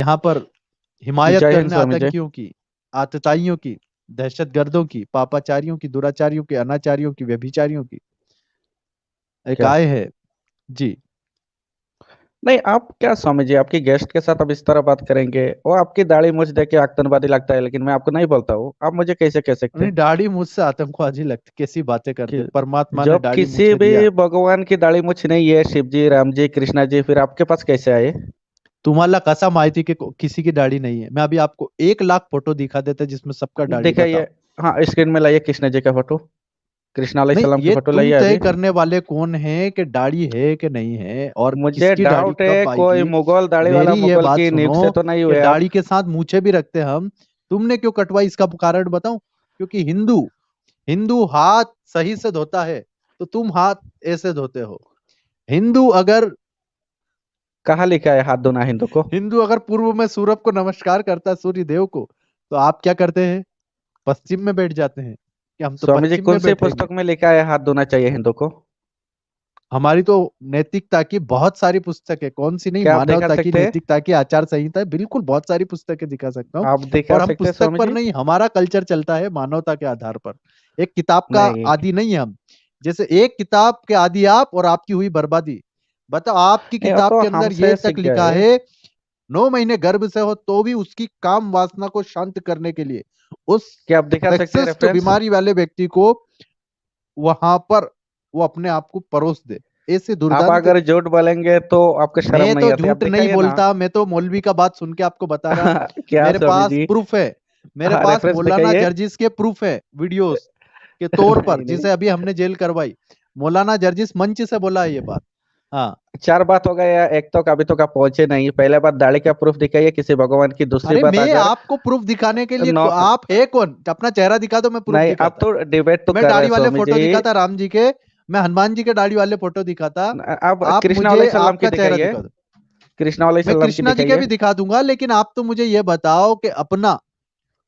यहाँ पर हिमायत जय हिंद करने स्वामी जी। आतंकियों की, आतताइयों की, दहशतगर्दों की, पापाचारियों की, दुराचारियों की, अनाचारियों की, व्यभिचारियों की एक क्या? आए है जी। नहीं, आप क्या स्वामी जी, आपकी गेस्ट के साथ अब इस तरह बात करेंगे? वो आपकी दाढ़ी मूछ देख के आतंकवादी लगता है, लेकिन मैं आपको नहीं बोलता हूँ, आप मुझे कैसे कह सकते नहीं, हैं? दाढ़ी मुझसे आतंकवादी लगती, कैसी बातें करते कि हो? परमात्मा ने जब दाढ़ी किसी मुझे दिया। भी भगवान की दाढ़ी मूछ नहीं है, शिव जी, राम जी, कृष्णा जी, फिर आपके पास कैसे आए? तुम्हाला कसा माहिती कि किसी की दाढ़ी नहीं है? मैं अभी आपको 1 लाख फोटो दिखा देता जिसमें सबका दाढ़ी, दिखाइए। बताओ। हाँ, स्क्रीन में लाइए कृष्णा जी का फोटो, कृष्णा अलैहि नहीं, सलाम की ये फोटो तुम लाइए तय अभी। करने वाले कौन है कि दाढ़ी है कि नहीं है और मुझे किसकी दाढ़ी डाउट है कब कोई आएगी। मुगल दाढ़ी वाला मेरी ये मुगल बात की सुनो नियुक्त से तो नहीं कि हुए आप? दाढ़ी के साथ मूछें भी रखते हैं हम। तुमने क्यों कटवाई, इसका कारण बताऊं? क्योंकि हिंदू हिंदू हाथ सही से धोता है, तो तुम हाथ ऐसे धोते हो। हिंदू अगर कहाँ लिखा है हाथ धोना हिंदू को? हिंदू अगर पूर्व में सूरज को नमस्कार करता है, सूर्य देव को, तो आप क्या करते हैं? पश्चिम में बैठ जाते हैं कि हम तो स्वामी जी, पश्चिम कौन में सी बैठेंगे। पुस्तक में लिखा है हाथ धोना चाहिए हिंदू को? हमारी तो नैतिकता की बहुत सारी पुस्तक है, कौन सी नहीं, क्या आप दिखा मानवता की, सकते हैं? नैतिकता की, आचार संहिता है, बिल्कुल बहुत सारी पुस्तकें दिखा सकता हूँ। आप दिखा और हम सकते हैं पुस्तक स्वामी पर जी? नहीं, हमारा कल्चर चलता है मानवता के आधार पर। एक किताब का नहीं। आदी नहीं है हम। जैसे एक किताब के आदी आप और आपकी हुई बर्बादी। बताओ, आपकी नहीं, वो किताब तो के अंदर ये हमसे तक सीख लिखा गए। है, 9 महीने गर्भ से हो तो भी उसकी काम वासना को शांत करने के लिए उस क्या आप दिखा सकते हैं सेक्सिस्ट रेफरेंस? बीमारी वाले व्यक्ति को वहां पर वो अपने आप को परोस दे। ऐसे आप दुर्दांत। अगर झूठ बोलेंगे तो आपको शर्म मैं नहीं तो आती? आप झूठ नहीं दिखाइए ना। बोलता, मैं तो मौलवी का बात सुन के आपको बता रहा। क्या मेरे स्वामी पास जी? प्रूफ है। मेरे हाँ, पास रेफरेंस मौलाना दिखाइए। जर्जिस के प्रूफ है, वीडियोस के तौर पर, नहीं नहीं। जिसे अभी हमने जेल करवाई। मौलाना जर्जिस मंच से बोला है ये बात। हाँ। चार बात हो गया, एक तो अभी तक आप पहुंचे नहीं। पहले बात दाढ़ी का प्रूफ दिखाइए किसी भगवान की, दूसरी अरे बात मैं अगर आपको प्रूफ दिखाने के लिए नौ। आप है कौन? अपना चेहरा दिखा दो, मैं प्रूफ नहीं, आप दिखाता। तो डिबेट तो मैं कर रहे दाढ़ी हैं वाले स्वामी जी। फोटो दिखाता राम जी के। मैं हनुमान जी के दाढ़ी वाले फोटो दिखाता। आप आप कृष्णा मुझे अलैहि सलाम की आपका चेहरा दिखाइए। दिखा दो। कृष्णा अलैहि मैं सलाम की कृष्णा जी के दिखाइए। भी दिखा दूंगा, लेकिन आप तो मुझे ये बताओ कि अपना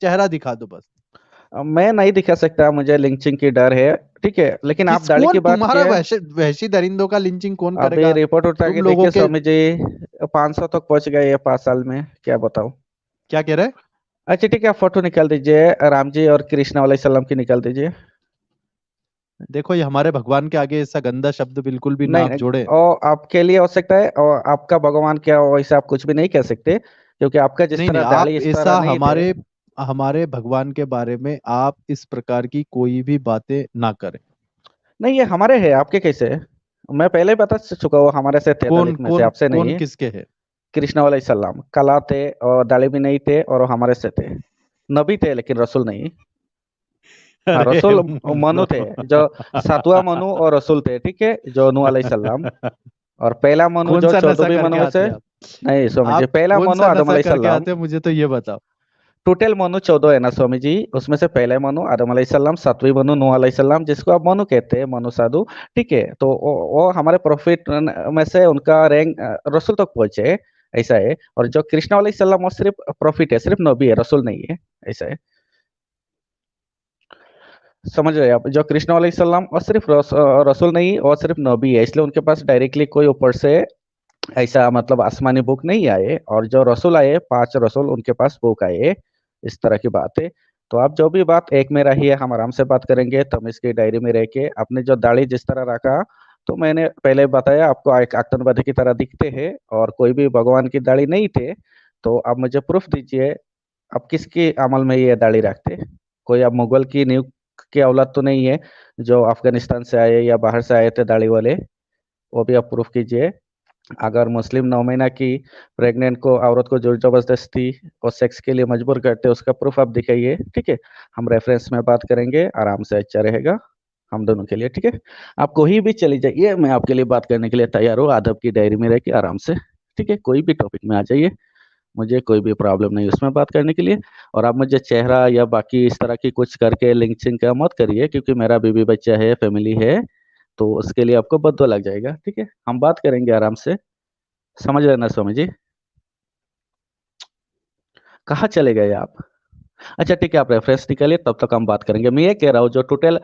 चेहरा दिखा दो बस। मैं नहीं दिखा सकता, मुझे लिंचिंग की डर है। ठीक है, लेकिन आप किस दाढ़ी कौन की बात तुम्हारा किए। वैसे वहशी दरिंदों का लिंचिंग कौन अभी करेगा? रिपोर्ट उठा तुम के लोगों देखिए के। स्वामी जी, 500 तक पहुंच गए ये 5 साल में, क्या बताऊं। क्या कह रहे? अच्छा ठीक है, आप फोटो निकाल दीजिए राम जी और कृष्णा अलैहि सलाम की, निकाल दीजिए। देखो, ये हमारे भगवान के आगे ऐसा गंदा शब्द बिल्कुल भी ना नहीं आप नहीं, जोड़े। और आपके लिए हो सकता है, और आपका भगवान क्या, वैसे आप कुछ भी नहीं कह सकते, क्योंकि आपका जिस नहीं नहीं, तरह दाढ़ी आप इस तरह ऐसा नहीं थे। हमारे हमारे भगवान के बारे में आप इस प्रकार की कोई भी बातें ना करें। नहीं, ये हमारे हैं, आपके कैसे है? मैं पहले ही बता चुका हूँ, हमारे से थे कौन दलित में से, कौन आपसे कौन नहीं। किसके है? कृष्णा अलैहि सलाम कला थे, और दाढ़ी भी नहीं थे, और वो हमारे से थे। नबी थे लेकिन रसूल नहीं। हाँ, अरे रसूल मनु थे, मुल्लो। जो 7वां मनु और रसूल थे, ठीक है, जो नूह अलैहि सलाम। और पहला मनु कौन जो सा नशा 14वीं करके मनु में आते से। हैं आप? नहीं स्वामी जी, आप पहला कौन मनु सा आदम नशा अलैहि करके सलाम। आते हैं, मुझे तो ये बताओ। टोटल मनु 14 है ना स्वामी जी, उसमें से पहले मनु आदम अलैहि सलाम, 7वीं मनु नूह अलैहि सलाम, जिसको आप मनु कहते हैं, मनु साधु। ठीक है, तो वो हमारे प्रॉफिट में से उनका रैंक रसूल तक पहुंचे, ऐसा है। और जो कृष्णा अलैहि सलाम वो सिर्फ प्रॉफिट है, सिर्फ नबी है, रसूल नहीं है, ऐसा है। समझ रहे हैं आप? जो कृष्ण अलैहि सलाम और सिर्फ रसूल नहीं और सिर्फ नबी है, इसलिए उनके पास डायरेक्टली कोई ऊपर से ऐसा मतलब आसमानी बुक नहीं आए। और जो रसूल आए, 5 रसूल, उनके पास बुक आए, इस तरह की बात है। तो आप जो भी बात एक में रही है, हम आराम से बात करेंगे, तुम इसकी डायरी में रह के आपने जो दाढ़ी जिस तरह रखा, तो मैंने पहले बताया आपको, एक आतंकवादी की तरह दिखते हैं, और कोई भी भगवान की दाढ़ी नहीं थे। तो आप मुझे प्रूफ दीजिए, आप किसके अमल में ये दाढ़ी रखते? कोई आप मुगल की नींव की औलाद तो नहीं है, जो अफगानिस्तान से आए या बाहर से आए थे दाढ़ी वाले? वो भी आप प्रूफ कीजिए। अगर मुस्लिम 9 महीना की प्रेग्नेंट को, औरत को जोर जबरदस्ती और सेक्स के लिए मजबूर करते, उसका प्रूफ आप दिखाइए, ठीक है। हम रेफरेंस में बात करेंगे, आराम से, अच्छा रहेगा हम दोनों के लिए, ठीक है। आप कोई भी चली जाइए, मैं आपके लिए बात करने के लिए तैयार हूँ, आदब की डायरी में रह के आराम से। ठीक है, कोई भी टॉपिक में आ जाइए, मुझे कोई भी प्रॉब्लम नहीं उसमें बात करने के लिए। और आप मुझे चेहरा या बाकी इस तरह की कुछ करके लिंचिंग का मत करिए, क्योंकि मेरा बीवी बच्चा है, फैमिली है, तो उसके लिए आपको बदुआ लग जाएगा, ठीक है। हम बात करेंगे आराम से, समझ रहे ना स्वामी जी? कहाँ चले गए आप? अच्छा ठीक है, आप रेफरेंस निकालिए, तब तक हम बात करेंगे। मैं ये कह रहा हूँ, जो टोटल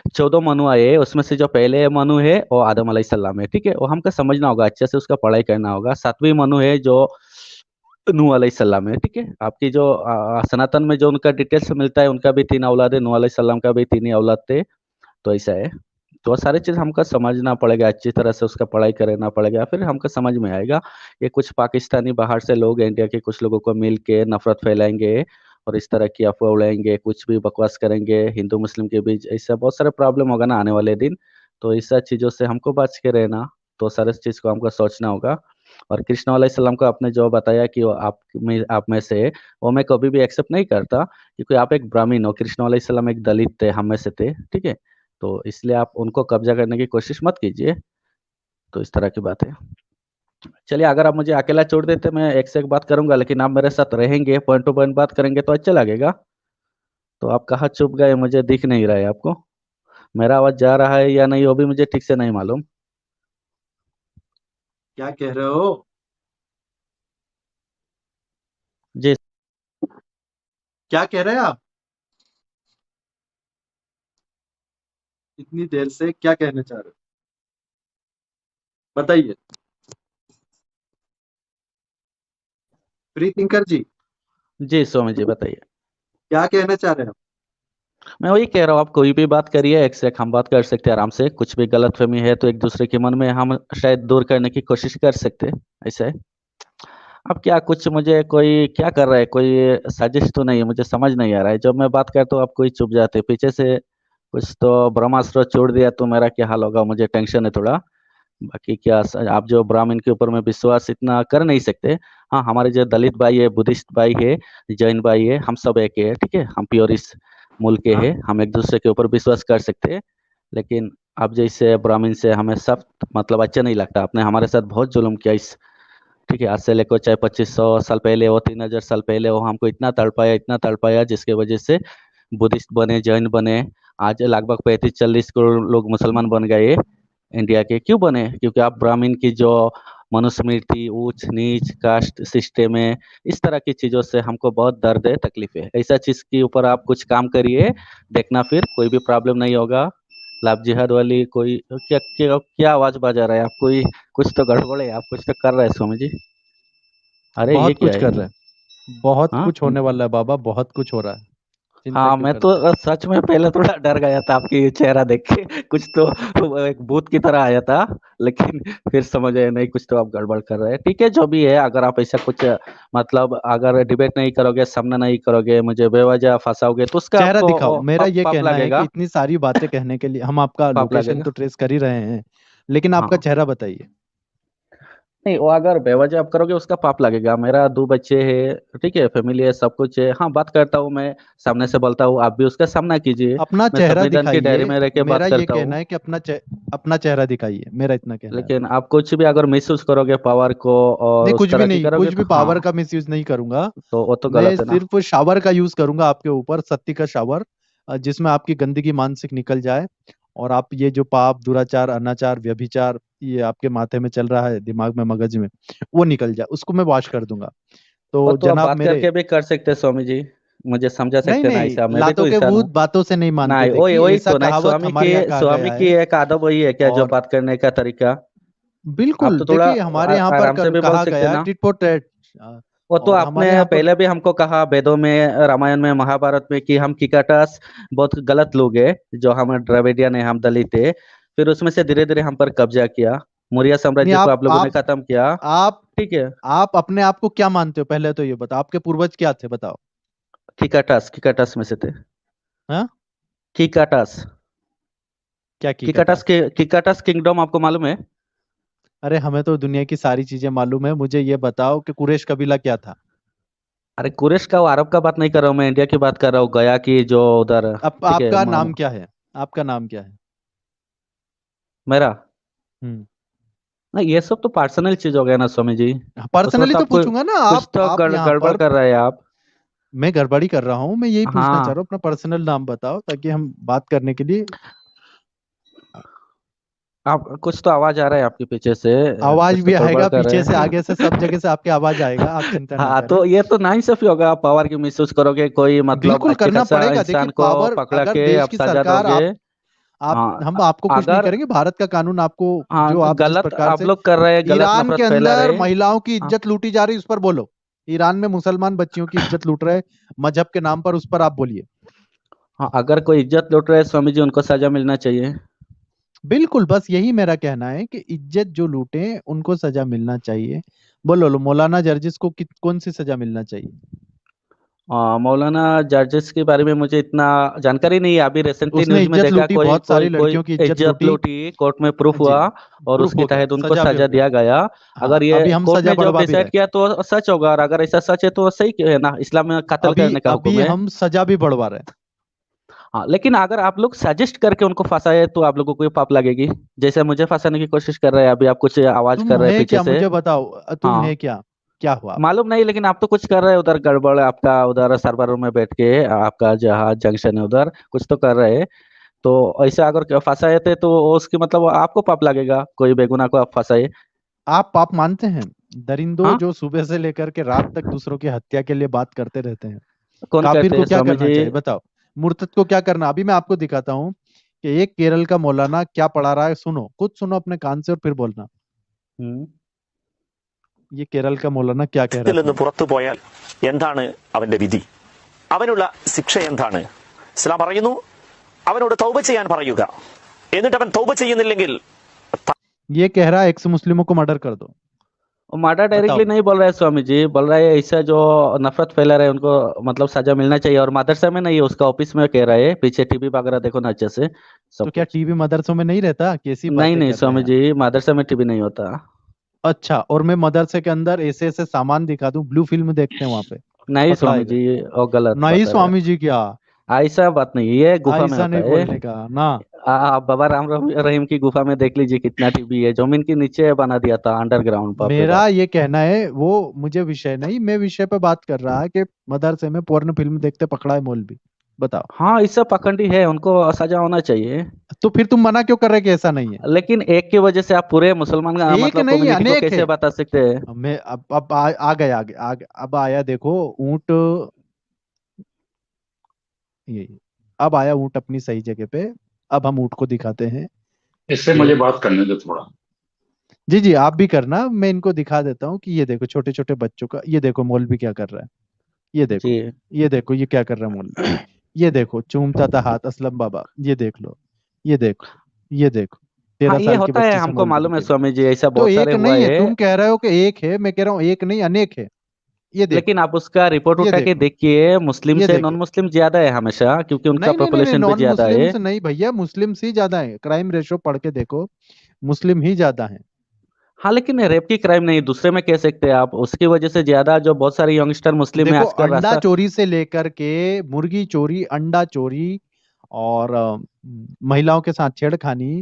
14 मनु आए, उसमें से जो पहले मनु है वो आदम अलैहि सलाम है, ठीक है, वो हमको समझना होगा अच्छे से, उसका पढ़ाई करना होगा। 7वीं मनु है जो नूह अलैहिस्सलाम है, ठीक है। आपकी जो सनातन में जो उनका डिटेल्स मिलता है, उनका भी 3 औलाद है, नूह अलैहिस्सलाम का भी 3 ही औलाद थे। तो ऐसा है। तो वो सारी चीज हमको समझना पड़ेगा, अच्छी तरह से उसका पढ़ाई करना पड़ेगा, फिर हमको समझ में आएगा। ये कुछ पाकिस्तानी बाहर से लोग इंडिया के कुछ लोगों को मिल के नफरत फैलाएंगे और इस तरह की अफवाह उड़ाएंगे, कुछ भी बकवास करेंगे हिंदू मुस्लिम के बीच, ऐसा बहुत सारे प्रॉब्लम होगा ना आने वाले दिन। तो इस सब चीजों से हमको बच के रहना, तो सारे चीज को हमको सोचना होगा। और कृष्ण अलैहिस्सलाम को आपने जो बताया कि वो आप में से है, वो मैं कभी भी एक्सेप्ट नहीं करता, क्योंकि आप एक ब्राह्मण हो, कृष्ण अलैहिस्सलाम एक दलित थे, हम में से थे, ठीक है। तो इसलिए आप उनको कब्जा करने की कोशिश मत कीजिए। तो इस तरह की बात है। चलिए, अगर आप मुझे अकेला छोड़ देते मैं एक से एक बात करूंगा, लेकिन आप मेरे साथ रहेंगे, पॉइंट टू पॉइंट बात करेंगे तो अच्छा लगेगा। तो आप कहाँ चुप गए, मुझे दिख नहीं रहा है आपको। मेरा आवाज जा रहा है या नहीं वो भी मुझे ठीक से नहीं मालूम। क्या कह रहे हो? जी। क्या कह रहे हैं आप? इतनी देर से क्या कहना चाह रहे हो? बताइए। फ्री थिंकर जी, जी स्वामी जी बताइए। क्या कहना चाह रहे हैं आप? मैं वही कह रहा हूँ, आप कोई भी बात करिए, एक से एक हम बात कर सकते हैं आराम से। कुछ भी गलतफहमी है तो एक दूसरे के मन में हम शायद दूर करने की कोशिश कर सकते हैं। ऐसा है। अब क्या कुछ मुझे कोई क्या कर रहा है, कोई साजिश तो नहीं है, मुझे समझ नहीं आ रहा है। जब मैं बात करता हूँ आप कोई चुप जाते हैं, पीछे से कुछ तो ब्रह्मास्त्र छोड़ दिया तो मेरा क्या हाल होगा, मुझे टेंशन है थोड़ा। बाकी क्या आप जो ब्राह्मण के ऊपर में विश्वास इतना कर नहीं सकते। हाँ, हमारे जो दलित भाई है, बुद्धिस्ट भाई है, जैन भाई है, हम सब एक है, ठीक है। हम प्योरिस मूल के हाँ, हैं, हम एक दूसरे के ऊपर विश्वास कर सकते हैं। लेकिन आप जैसे ब्राह्मण से हमें सब मतलब अच्छा नहीं लगता। आपने हमारे साथ बहुत जुल्म किया इस, ठीक है, आज से लेकर चाहे 2500 साल पहले हो, 3000 साल पहले हो, हमको इतना तड़पाया, इतना तड़पाया, जिसके वजह से बुद्धिस्ट बने, जैन बने। आज लगभग 35-40 करोड़ लोग मुसलमान बन गए इंडिया के। क्यों बने? क्योंकि आप ब्राह्मण की जो मनुस्मृति, ऊंच नीच, कास्ट सिस्टम है, इस तरह की चीजों से हमको बहुत दर्द है, तकलीफ है। ऐसा चीज के ऊपर आप कुछ काम करिए, देखना फिर कोई भी प्रॉब्लम नहीं होगा। लाभ जिहाद वाली कोई क्या क्या, क्या आवाज बजा रहा है आप? कोई कुछ तो गड़बड़ है, आप कुछ तो कर रहे हैं स्वामी जी। अरे ये बहुत क्या कुछ कर है? रहे हैं। बहुत हाँ। कुछ होने वाला है बाबा, बहुत कुछ हो रहा है। चिंता हाँ, क्यों मैं तो करते हैं? सच में पहले थोड़ा डर गया था आपकी ये चेहरा देख के। कुछ तो वो एक भूत की तरह आया था। लेकिन फिर समझ आया नहीं, कुछ तो आप गड़बड़ कर रहे हैं। ठीक है, जो भी है, अगर आप ऐसा कुछ मतलब अगर डिबेट नहीं करोगे, सामना नहीं करोगे, मुझे बेवजह फंसाओगे, तो उसका चेहरा आपको दिखाओ। मेरा पाप ये पाप कहना है कि लगेगा। इतनी सारी बातें कहने के लिए हम आपका पाप लोकेशन लगेगा। तो ट्रेस कर ही रहे हैं, लेकिन आपका हाँ। चेहरा बताइए। नहीं, वो अगर बेवजह आप करोगे उसका पाप लगेगा। मेरा 2 बच्चे हैं, ठीक है, फैमिली है, सब कुछ है। हाँ, बात करता हूँ मैं, सामने से बोलता हूँ, आप भी उसका सामना कीजिए। अपना मैं चेहरा संविधान की डायरी दिखाइए। में रह के बात मेरा ये करता कहना हूँ। है कि अपना चेहरा दिखाइए, मेरा इतना कहना है लेकिन आपको। आप कुछ भी अगर मिसयूज करोगे पावर को और नहीं, उस तरह की करोगे कुछ भी तो पावर हाँ, का मिसयूज नहीं करूंगा। तो वो तो मैं गलत है ना। सिर्फ शावर का यूज करूंगा आपके ऊपर, सत्य का शावर, जिसमें आपकी गंदगी मानसिक निकल जाए, और आप ये जो पाप, दुराचार, अनाचार, व्यभिचार ये आपके माथे में चल रहा है, दिमाग में, मगज में, वो निकल जाए, उसको मैं वॉश कर दूंगा। वो तो तो आप जनाब बात मेरे, करके भी कर सकते हैं स्वामी जी, मुझे समझा नहीं सकते हैं ना, नहीं, ऐसा मैं भी लातों तो के इंसान भूत हूँ। बातों से नहीं मानते नहीं, थे वही कि वही ऐसा तो नहीं, कहावत स्वामी की हमारे यहाँ कहा स्वामी गया की है। एक आदत वही है क्या, जो और बात करने का तरीका। आप बिल्कुल तो थोड़ा देखिए, हमारे यहाँ पर आराम से भी बोल कहा सकते हैं गया ना। Tit for tat. वो तो और आपने हमारे यहाँ पर, पहले भी हमको कहा, वेदों में, रामायण में, महाभारत में, कि हम किकाटास बहुत गलत लोग हैं, जो हम द्रविडियन है, हम दलित है। फिर उसमें से धीरे धीरे हम पर कब्जा किया, मौर्य नहीं, साम्राज्य को आप लोगों ने खत्म किया। आप ठीक है। आप अपने आप को क्या मानते हो? पहले तो ये बताओ, आपके पूर्वज क्या थे, बताओ। किकाटास, किकाटास में से थे। हाँ, किकाटास। क्या की किकाटास कटास? के किकाटास किंगडम आपको मालूम है? अरे, हमें तो दुनिया की सारी चीजें मालूम है। मुझे ये बताओ कि कुरैश कबीला क्या था? अरे कुरैश का, वो अरब का बात नहीं कर रहा हूँ मैं, इंडिया की बात कर रहा हूँ, गया की जो उधर। अब ठीक है। आपका नाम क्या है? आपका नाम क्या है? मेरा, हम्म। ना ये सब तो पर्सनल चीज हो गया ना स्वामी जी। उसमें पर्सनली तो तो आपको पूछूंगा ना। कुछ तो आप यहाँ गड़बड़ पर, कर रहे हैं आप। मैं गड़बड़ी कर रहा हूँ? मैं यही पूछना चाह रहा हाँ। हूँ, अपना पर्सनल नाम बताओ ताकि हम बात करने के लिए। आप कुछ तो आवाज आ रहा है आपके पीछे से, आवाज कुछ तो भी गड़बड़ आएगा, कर रहे पीछे से, हैं। आगे से, सब जगह से आपकी आवाज आएगा, आप चिंता नहीं हाँ, करें। तो ये तो नाइंसाफी होगा। आप पावर की मिसयूज करोगे, कोई मतलब बिल्कुल अच्छे करना खासा पड़ेगा। देखिए, इंसान को पावर, पकड़ा अगर के देश आप की सजा सरकार, दोगे। आप हम हाँ। आपको कुछ नहीं अगर, करेंगे। भारत का कानून आपको, हाँ, जो आप जिस गलत प्रकार आप से लोग कर रहे हैं, गलत ईरान के नफरत फैला अंदर रहे हैं। महिलाओं की हाँ। इज्जत लूटी जा रही है, उस पर बोलो। ईरान में मुसलमान बच्चियों की इज्जत लूट रहे मजहब के नाम पर, उस पर आप बोलिए। हाँ, अगर कोई इज्जत लूट रहा है स्वामी जी, उनको सजा मिलना चाहिए। बिल्कुल, बस यही मेरा कहना है कि इज्जत जो लूटे उनको सजा मिलना चाहिए। बोलो लो, मौलाना जर्जिस को कौन सी सजा मिलना चाहिए? मौलाना जर्जिस के बारे में मुझे इतना जानकारी नहीं है। अभी रिसेंटली उसने न्यूज में इज्जत देखा, लूटी, कोई बहुत कोई सारी कोई लड़कियों की इज्जत इज्जत लूटी। लूटी, कोर्ट में प्रूफ जी, हुआ और प्रूफ उसके हो गया, तहत उनको सजा भी सजा हो गया। दिया गया। हाँ, अगर ये अभी हम कोर्ट सजा ने जो बढ़वा भी डिसाइड रहे। किया तो सच होगा, और अगर ऐसा सच है तो सही है ना, इस्लाम में कत्ल अभी करने का अभी हुक्म है। हम सजा भी बढ़वा रहे हैं। हाँ, लेकिन अगर आप लोग सजेस्ट करके उनको फंसाए तो आप लोगों को ये पाप लगेगी। जैसे मुझे फंसाने की कोशिश कर रहे हैं, अभी आप कुछ आवाज कर तुम रहे हैं है पीछे क्या, से। मुझे बताओ, तुम है हाँ, क्या? क्या हुआ आप? मालूम नहीं, लेकिन आप तो कुछ कर रहे हैं उधर, गड़बड़ है आपका, उधर सर्वर रूम में बैठ के आपका जहाँ जंक्शन है उधर कुछ तो कर रहे हैं। तो ऐसे अगर फंसाए थे तो उसकी मतलब आपको पाप लगेगा, कोई बेगुनाह को आप फंसाए। आप पाप मानते हैं? दरिंदों हाँ, जो सुबह से लेकर के रात तक दूसरों की हत्या के लिए बात करते रहते हैं, कौन काफिर कहते को हैं क्या स्वामी करना जी? चाहिए बताओ? मुर्तद को क्या करना? अभी मैं आपको दिखाता हूँ कि एक केरल का मौलाना क्या पढ़ा रहा है। सुनो, खुद सुनो अपने कान से और फिर बोलना। हम्म। ये केरल का मौलाना क्या कह रहा है, നിന്ന് सुनो। പുറത്തു പോയാൽ എന്താണ് അവന്റെ വിധി, അവനുള്ള ശിക്ഷ എന്താണ്? ഇസ്ലാം പറയുന്നു, അവനോട് തൗബ ചെയ്യാൻ പറയുക, എന്നിട്ട് അവൻ തൗബ ചെയ്യുന്നില്ലെങ്കിൽ ये कह रहा है एक्स मुस्लिमों को मर्डर कर दो। वो मर्डर बताओ। डायरेक्टली नहीं बोल रहा है स्वामी जी, बोल रहा है ऐसा जो नफरत फैला रहे हैं उनको मतलब सजा मिलना चाहिए। और मदरसा में नहीं, उसका ऑफिस में कह रहा है, पीछे टीवी वगैरह देखो ना अच्छे से, तो सब क्या कुछ। टीवी मदरसों में नहीं रहता? कैसी नहीं बातें नहीं कर रहे हैं स्वामी आप? जी, मदरसा में टीवी नहीं होता। अच्छा, और मैं मदरसे के अंदर ऐसे ऐसे सामान दिखा दूं, ब्लू फिल्म देखते हैं वहां पे, नहीं पकड़ाए स्वामी गए? जी, वो गलत नहीं बता रहे स्वामी जी, क्या? हैं। ऐसा बात नहीं है, ये गुफा में ऐसा होता नहीं है। बोलने का ना। आप बाबा राम रहीम की गुफा में देख लीजिए, कितना टीवी है, जमीन के नीचे बना दिया था, अंडरग्राउंड। बाप रे मेरा बाप। ये कहना है, वो मुझे विषय नहीं, मैं विषय पे बात कर रहा है कि मदरसे में पोर्न फिल्म देखते पकड़ा है मौलवी। बताओ। हाँ, इससे पखंडी है, उनको सजा होना चाहिए। तो फिर तुम मना क्यों कर रहे कि ऐसा नहीं है? लेकिन एक की वजह से आप पूरे मुसलमान एक मतलब नहीं, कम्युनिटी को अनेक कैसे है। बता सकते हैं? मैं अब आ गए, अब आया, देखो ऊंट। ये अब आया ऊंट अपनी सही जगह पे। अब हम ऊंट को दिखाते हैं। इससे ये, मुझे बात करने दो थोड़ा। जी जी, आप भी करना, मैं इनको दिखा देता हूँ कि ये देखो छोटे छोटे बच्चों का, ये देखो मौलवी क्या कर रहा है। ये देखो, जी। ये देखो ये क्या कर रहा है मौलवी। ये देखो चूमता था हाथ असलम बाबा, ये देख लो। ये देखो, ये देखो हाँ, 13 ये साल की होता है, बच्ची से हमको मौलवी मालूम है निकली। स्वामी जी, ऐसा तो बहुत सारे एक हुआ नहीं है, है। तुम कह रहे हो कि एक है, मैं कह रहा हूँ एक नहीं, अनेक है। ये देखो, लेकिन आप उसका रिपोर्ट ये उठा के देखो, देखिए, मुस्लिम ये से नॉन देखिए। मुस्लिम ज्यादा है हमेशा, क्योंकि उनका नहीं नहीं नहीं नहीं, पॉपुलेशन भी नॉन ज्यादा है। मुस्लिम्स नहीं भैया, मुस्लिम्स ही ज्यादा है, क्राइम रेशो पढ़ के देखो, मुस्लिम ही ज्यादा है। हाँ, लेकिन रेप की क्राइम नहीं, दूसरे में कह सकते हैं आप, उसकी वजह से ज्यादा जो बहुत सारे यंगस्टर मुस्लिम में देखो, आजकल अंडा रास्ता। चोरी से लेकर के मुर्गी चोरी, अंडा चोरी, और महिलाओं के साथ छेड़खानी,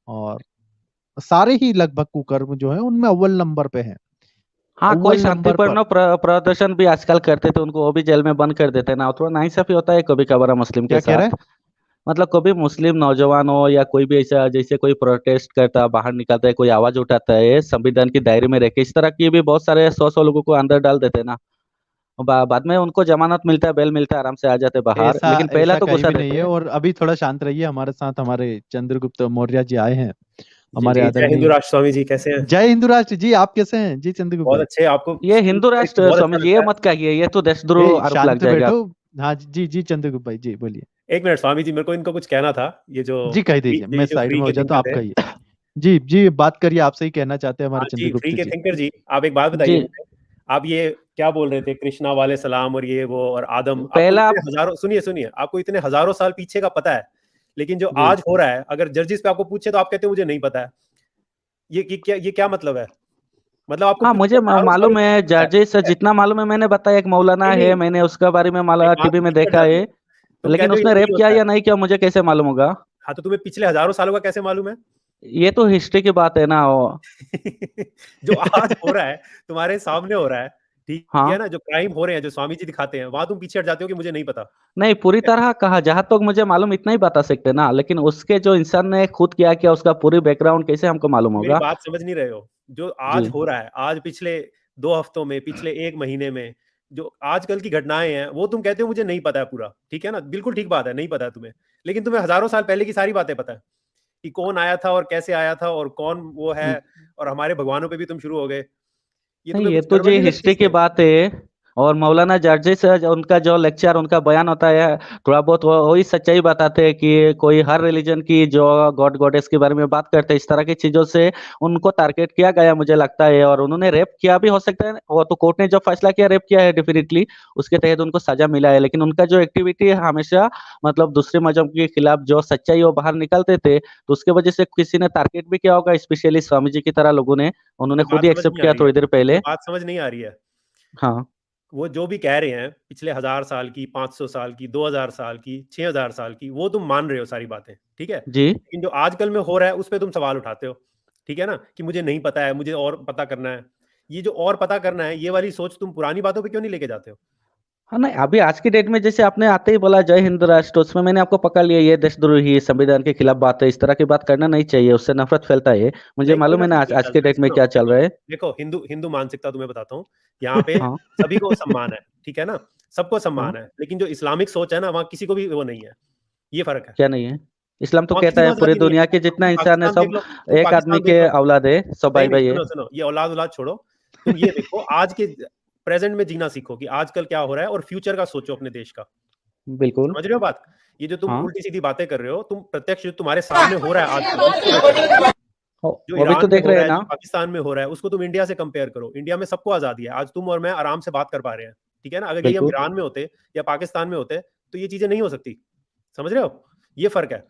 और सारे ही लगभग कुकर्म जो है उनमें अव्वल नंबर पे है। हाँ, कोई अव्वल नंबर पर। शांतिपूर्ण प्रदर्शन भी आजकल करते थे, उनको वो भी जेल में बंद कर देते हैं ना, थोड़ा नाइंसाफी होता है कभी कभार मुस्लिम के क्या कह रहे साथ। हैं? मतलब कभी मुस्लिम नौजवान हो या कोई भी ऐसा, जैसे कोई प्रोटेस्ट करता है, बाहर निकलता है, कोई आवाज उठाता है, संविधान की दायरे में रहकर, इस तरह की भी बहुत सारे 100 लोगों को अंदर डाल देते हैं ना। बाद में उनको जमानत मिलता है, बेल मिलता है, आराम से आ जाते हैं बाहर, ऐसा लेकिन पहला ऐसा तो कहीं घुसा भी नहीं देते है। हैं। और अभी थोड़ा शांत रहिए, हमारे साथ हमारे चंद्रगुप्त मौर्य जी आए हैं, जी हमारे जी, जय हिंदू आदरणीय। राष्ट्र स्वामी जी, कैसे हैं? जय हिंदू राष्ट्र जी, आप कैसे हैं जी चंद्रगुप्त बहुत भाई? अच्छे। आपको ये हिंदू राष्ट्र बहुत स्वामी अच्छा जी, ये लगता है। मत कहिए, ये तो देशद्रोह आरोप लग शांत जाएगा। बैठो। हाँ जी जी, चंद्रगुप्त भाई जी बोलिए। एक मिनट स्वामी जी, मेरे को इनको कुछ कहना था। जी कह दीजिए, मैं ये जो साइड फ्री में हो के जाता हूँ, आप थिंकर थे। कहिए। जी जी, बात करिए, आपसे ही कहना चाहते हैं हाँ हमारे जी, फ्री चंद्रगुप्त के जी। थिंकर जी, आप एक बात बताइए जी। मुझे। आप ये क्या बोल रहे थे, कृष्णा वाले सलाम और ये वो और आदम, आपको पहला इतने हजारों, सुनिए सुनिए, आपको इतने हजारों साल पीछे का पता है, लेकिन जो जी, आज हो रहा है, अगर जर्जिस पे आपको पूछे तो आप कहते हैं मुझे नहीं पता है। ये क्या मतलब है? मतलब आपको हाँ, पिछले मुझे हजारों सालों मालूम से है, नहीं पता जजेस है। जितना मालूम है मैंने बताया, एक मौलाना नहीं है, नहीं, मैंने उसके बारे में एक माला बात टीवी को में पीछे हट देखा जाते है। हो। तुम लेकिन कहते हो ये उसने रेप नहीं किया होता है। या नहीं किया मुझे कैसे मालूम होगा? हाँ, तो तुम्हें पिछले हजारों सालों का कैसे मालूम है? ये तो हिस्ट्री की बात है ना वो। जो आज हो रहा है, तुम्हारे सामने हो रहा है, ठीक है हाँ। ना? जो क्राइम हो रहे हैं, जो स्वामी जी दिखाते हैं, वहां तुम पीछे हट जाते हो कि मुझे नहीं पता। नहीं, पूरी तरह कहा, जहां तक मुझे मालूम इतना ही बता सकते ना, लेकिन उसके जो इंसान ने खुद किया किया, उसका पूरी बैकग्राउंड कैसे हमको मालूम मेरी होगा? बात समझ नहीं रहे हो। जो आज जी। हो रहा है, आज पिछले 2 हफ्तों में, पिछले 1 महीने में, जो आजकल की घटनाएं हैं, वो तुम कहते हो मुझे नहीं पता है पूरा। ठीक है ना? बिल्कुल ठीक बात है, नहीं पता है तुम्हें। लेकिन तुम्हें हजारों साल पहले की सारी बातें पता है कि कौन आया था और कैसे आया था और कौन वो है, और हमारे भगवानों पे भी तुम शुरू हो गए। ये नहीं, तुम्हें ये कुछ तो गड़बड़ जी नहीं लगती हिस्ट्री की इसमें? बात है। और मौलाना जर्जी से उनका जो लेक्चर, उनका बयान होता है, थोड़ा बहुत वही सच्चाई बताते हैं कि कोई हर रिलीजन की जो गॉड गॉडेस के बारे में बात करते हैं, इस तरह की चीजों से उनको टारगेट किया गया मुझे लगता है। और उन्होंने रेप किया भी हो सकता है, वो तो कोर्ट ने जो फैसला किया रेप किया है डेफिनेटली, उसके तहत उनको सजा मिला है। लेकिन उनका जो एक्टिविटी है हमेशा मतलब दूसरे मजहब के खिलाफ जो सच्चाई वो बाहर निकलते थे, तो उसके वजह से किसी ने टारगेट भी किया होगा, स्पेशली स्वामी जी की तरह लोगों ने। उन्होंने तुम्हें खुद बात ही समझ एक्सेप्ट नहीं आ किया रही है, थोड़ी देर पहले। तुम्हें बात समझ नहीं आ रही है। हाँ वो जो भी कह रहे हैं पिछले 1000 साल की, 500 साल की, 2000 साल की, 6000 साल की, वो तुम मान रहे हो सारी बातें, ठीक है? जी। लेकिन जो आजकल में हो रहा है उस पे तुम सवाल उठाते हो, ठीक है ना? कि मुझे नहीं पता है, मुझे और पता करना है। ये जो और पता करना है, ये वाली सोच तुम पुरानी बातों पे क्यों नहीं लेके जाते हो? हाँ नहीं, अभी आज की डेट में जैसे आपने आते ही बोला जय हिंद राष्ट्र, उसमें मैंने आपको पकड़ लिया, ये देशद्रोही संविधान के खिलाफ बात है, इस तरह की बात करना नहीं चाहिए, उससे नफरत फैलता है। मुझे नहीं, कोई मालूम है ना नफरत आज, नहीं आज के फैलता है। डेट में सुनो, क्या चल सुनो, रहा है। देखो हिंदू हिंदू मानसिकता तुम्हें बताता हूँ। यहाँ पे हाँ सभी को सम्मान है, ठीक है ना? सबको हाँ। सम्मान है, लेकिन जो इस्लामिक सोच है ना, वहाँ किसी को भी वो नहीं है। ये फ़र्क है। क्या नहीं है? इस्लाम तो वहाँ किसी कहता को है पूरी आज़ादी नहीं दुनिया है। के जितना तुम इंसान है पाकिस्तान देख सब लो, तुम एक आदमी पाकिस्तान देख के लो। औलाद है, सब भाई नहीं, नहीं, भाई है। सुनो, सुनो, ये औलाद-औलाद छोड़ो। तुम ये देखो आज के प्रेज़ेंट में जीना सीखो कि आजकल क्या हो रहा है और फ्यूचर का सोचो अपने देश का। बिल्कुल। समझ रहे हो बात? ये जो तुम हाँ उल्टी-सीधी बातें कर रहे हो, तुम प्रत्यक्ष जो तुम्हारे सामने हो रहा है आजकल, उसको देखो। जो वो भी तो ईरान में देख हो रहे रहा हैं है, ना। जो पाकिस्तान में हो रहा है, उसको तुम इंडिया से कंपेयर करो। इंडिया में सबको आज़ादी है। आज तुम और मैं आराम से बात कर पा रहे हैं, ठीक है ना? अगर यही हम बिल्कुल। ईरान में होते या पाकिस्तान में होते, तो ये चीज़ें नहीं हो सकती। समझ रहे हो? ये फ़र्क है।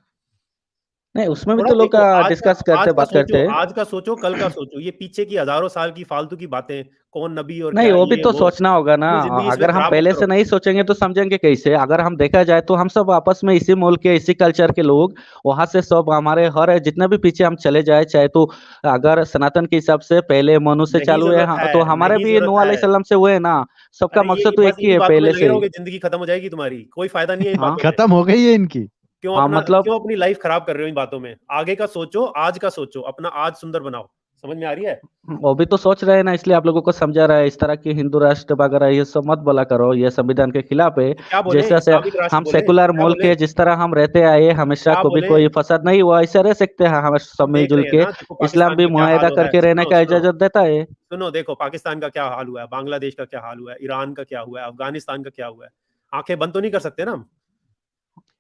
नहीं, उसमें भी थोड़ा तो लोग देखो डिस्कस करते, बात करते हैं। आज का सोचो, कल का सोचो। ये पीछे की हज़ारों साल की फालतू की बातें, कौन नबी और नहीं, क्या वो भी ये तो वो, सोचना होगा ना। अपनी ज़िंदगी इसमें अगर हम खराब मत पहले से करो। नहीं सोचेंगे तो समझेंगे कैसे? अगर हम देखा जाए तो हम सब आपस में इसी मुल्क के, इसी कल्चर के लोग, वहां से सब हमारे हर जितना भी पीछे हम चले जाए, चाहे तो अगर सनातन के हिसाब से पहले मनु से नहीं चालू है, ज़रूरत है, तो हमारे नहीं भी ज़रूरत नूह है। अलैहिस्सलाम से हुए ना। सबका अरे मकसद ये तो एक बस ही इन्हीं है बातों में पहले लगे से ही। रहोगे, ज़िंदगी खत्म हो जाएगी तुम्हारी। कोई फ़ायदा नहीं है इन हाँ बातों में। खत्म हो गई है इनकी। हाँ मतलब क्यों अपनी लाइफ़ खराब कर रहे हो इन बातों में? आगे का सोचो, आज का सोचो, अपना आज सुंदर बनाओ। समझ में आ रही है? वो भी तो सोच रहे हैं ना, इसलिए आप लोगों को समझा रहा है, इस तरह की हिंदू राष्ट्र वगैरह ये सब मत बोला करो, ये संविधान के खिलाफ है। तो क्या बोले? जैसा से इस्लामिक राष्ट्र हम बोले? सेकुलर क्या मुल्क बोले? है, जिस तरह हम रहते आए हमेशा, क्या कभी बोले? कोई फसाद नहीं हुआ, ऐसे रह सकते हैं हम सब तुम देख मिलजुल रहे हैं के। ना, देखो इस्लाम पाकिस्तान भी का क्या हाल मुआहदा हो रहा है। करके रहने सुनो, का सुनो, इजाजत देता है। सुनो, देखो पाकिस्तान का क्या हाल हुआ है, बांग्लादेश का क्या हाल हुआ है, ईरान का क्या हुआ है, अफ़गानिस्तान का क्या हुआ है। आँखें बंद तो नहीं कर सकते ना हम।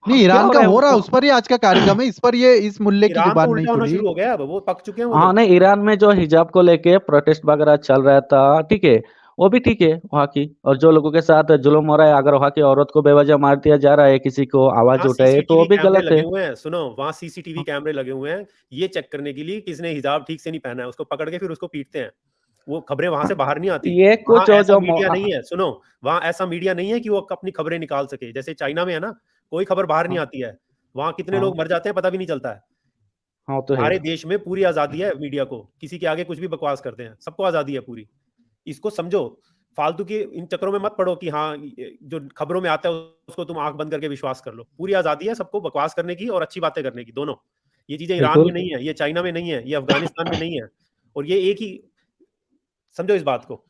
हाँ, नहीं, क्या ईरान हो का रहा है हो रहा है, वो? उस पर ही आज का कार्यक्रम है। इस पर ये इस मुल्ले की ईरान तो जुबान नहीं उल्टा होना खुली। शुरू हो गया है अब, वो पक चुके हैं वो हाँ लोग। नहीं, ईरान में जो हिजाब को लेके प्रोटेस्ट वगैरह चल रहा था, ठीक है, वो भी ठीक है वहाँ की। और जो लोगों के साथ जुल्म हो रहा है, अगर वहाँ की औरत को बेवजह मार दिया जा रहा है, किसी को आवाज वहाँ उठाए, तो वो सीसीटीवी भी कैमरे गलत लगे है। हुए हैं। सुनो, वहाँ सीसीटीवी कैमरे लगे हुए हैं, ये चेक करने के लिए किसने हिजाब ठीक से नहीं पहना है, उसको पकड़ के फिर उसको पीटते हैं। वो खबरें वहाँ से बाहर नहीं आती। ये वहाँ कुछ जो ऐसा मीडिया नहीं है, सुनो, वहाँ ऐसा मीडिया नहीं है कि वो अपनी खबरें निकाल सके। जैसे चाइना में है ना, कोई खबर बाहर नहीं हाँ आती है। वहाँ कितने हाँ लोग मर जाते हैं पता भी नहीं चलता है। हाँ, तो है। हमारे देश में पूरी आज़ादी है मीडिया को, किसी के आगे कुछ भी बकवास करते हैं, सबको आज़ादी है पूरी। इसको समझो, फालतू के इन चक्करों में मत पड़ो कि हाँ, जो खबरों में आता है उसको तुम आँख बंद करके विश्वास कर लो। पूरी आज़ादी है सबको बकवास करने की और अच्छी बातें करने की, दोनों। ये चीज़ें ईरान में बिल्कुल। नहीं है, ये चाइना में नहीं है, ये अफ़गानिस्तान में नहीं है और ये एक ही, समझो इस बात को।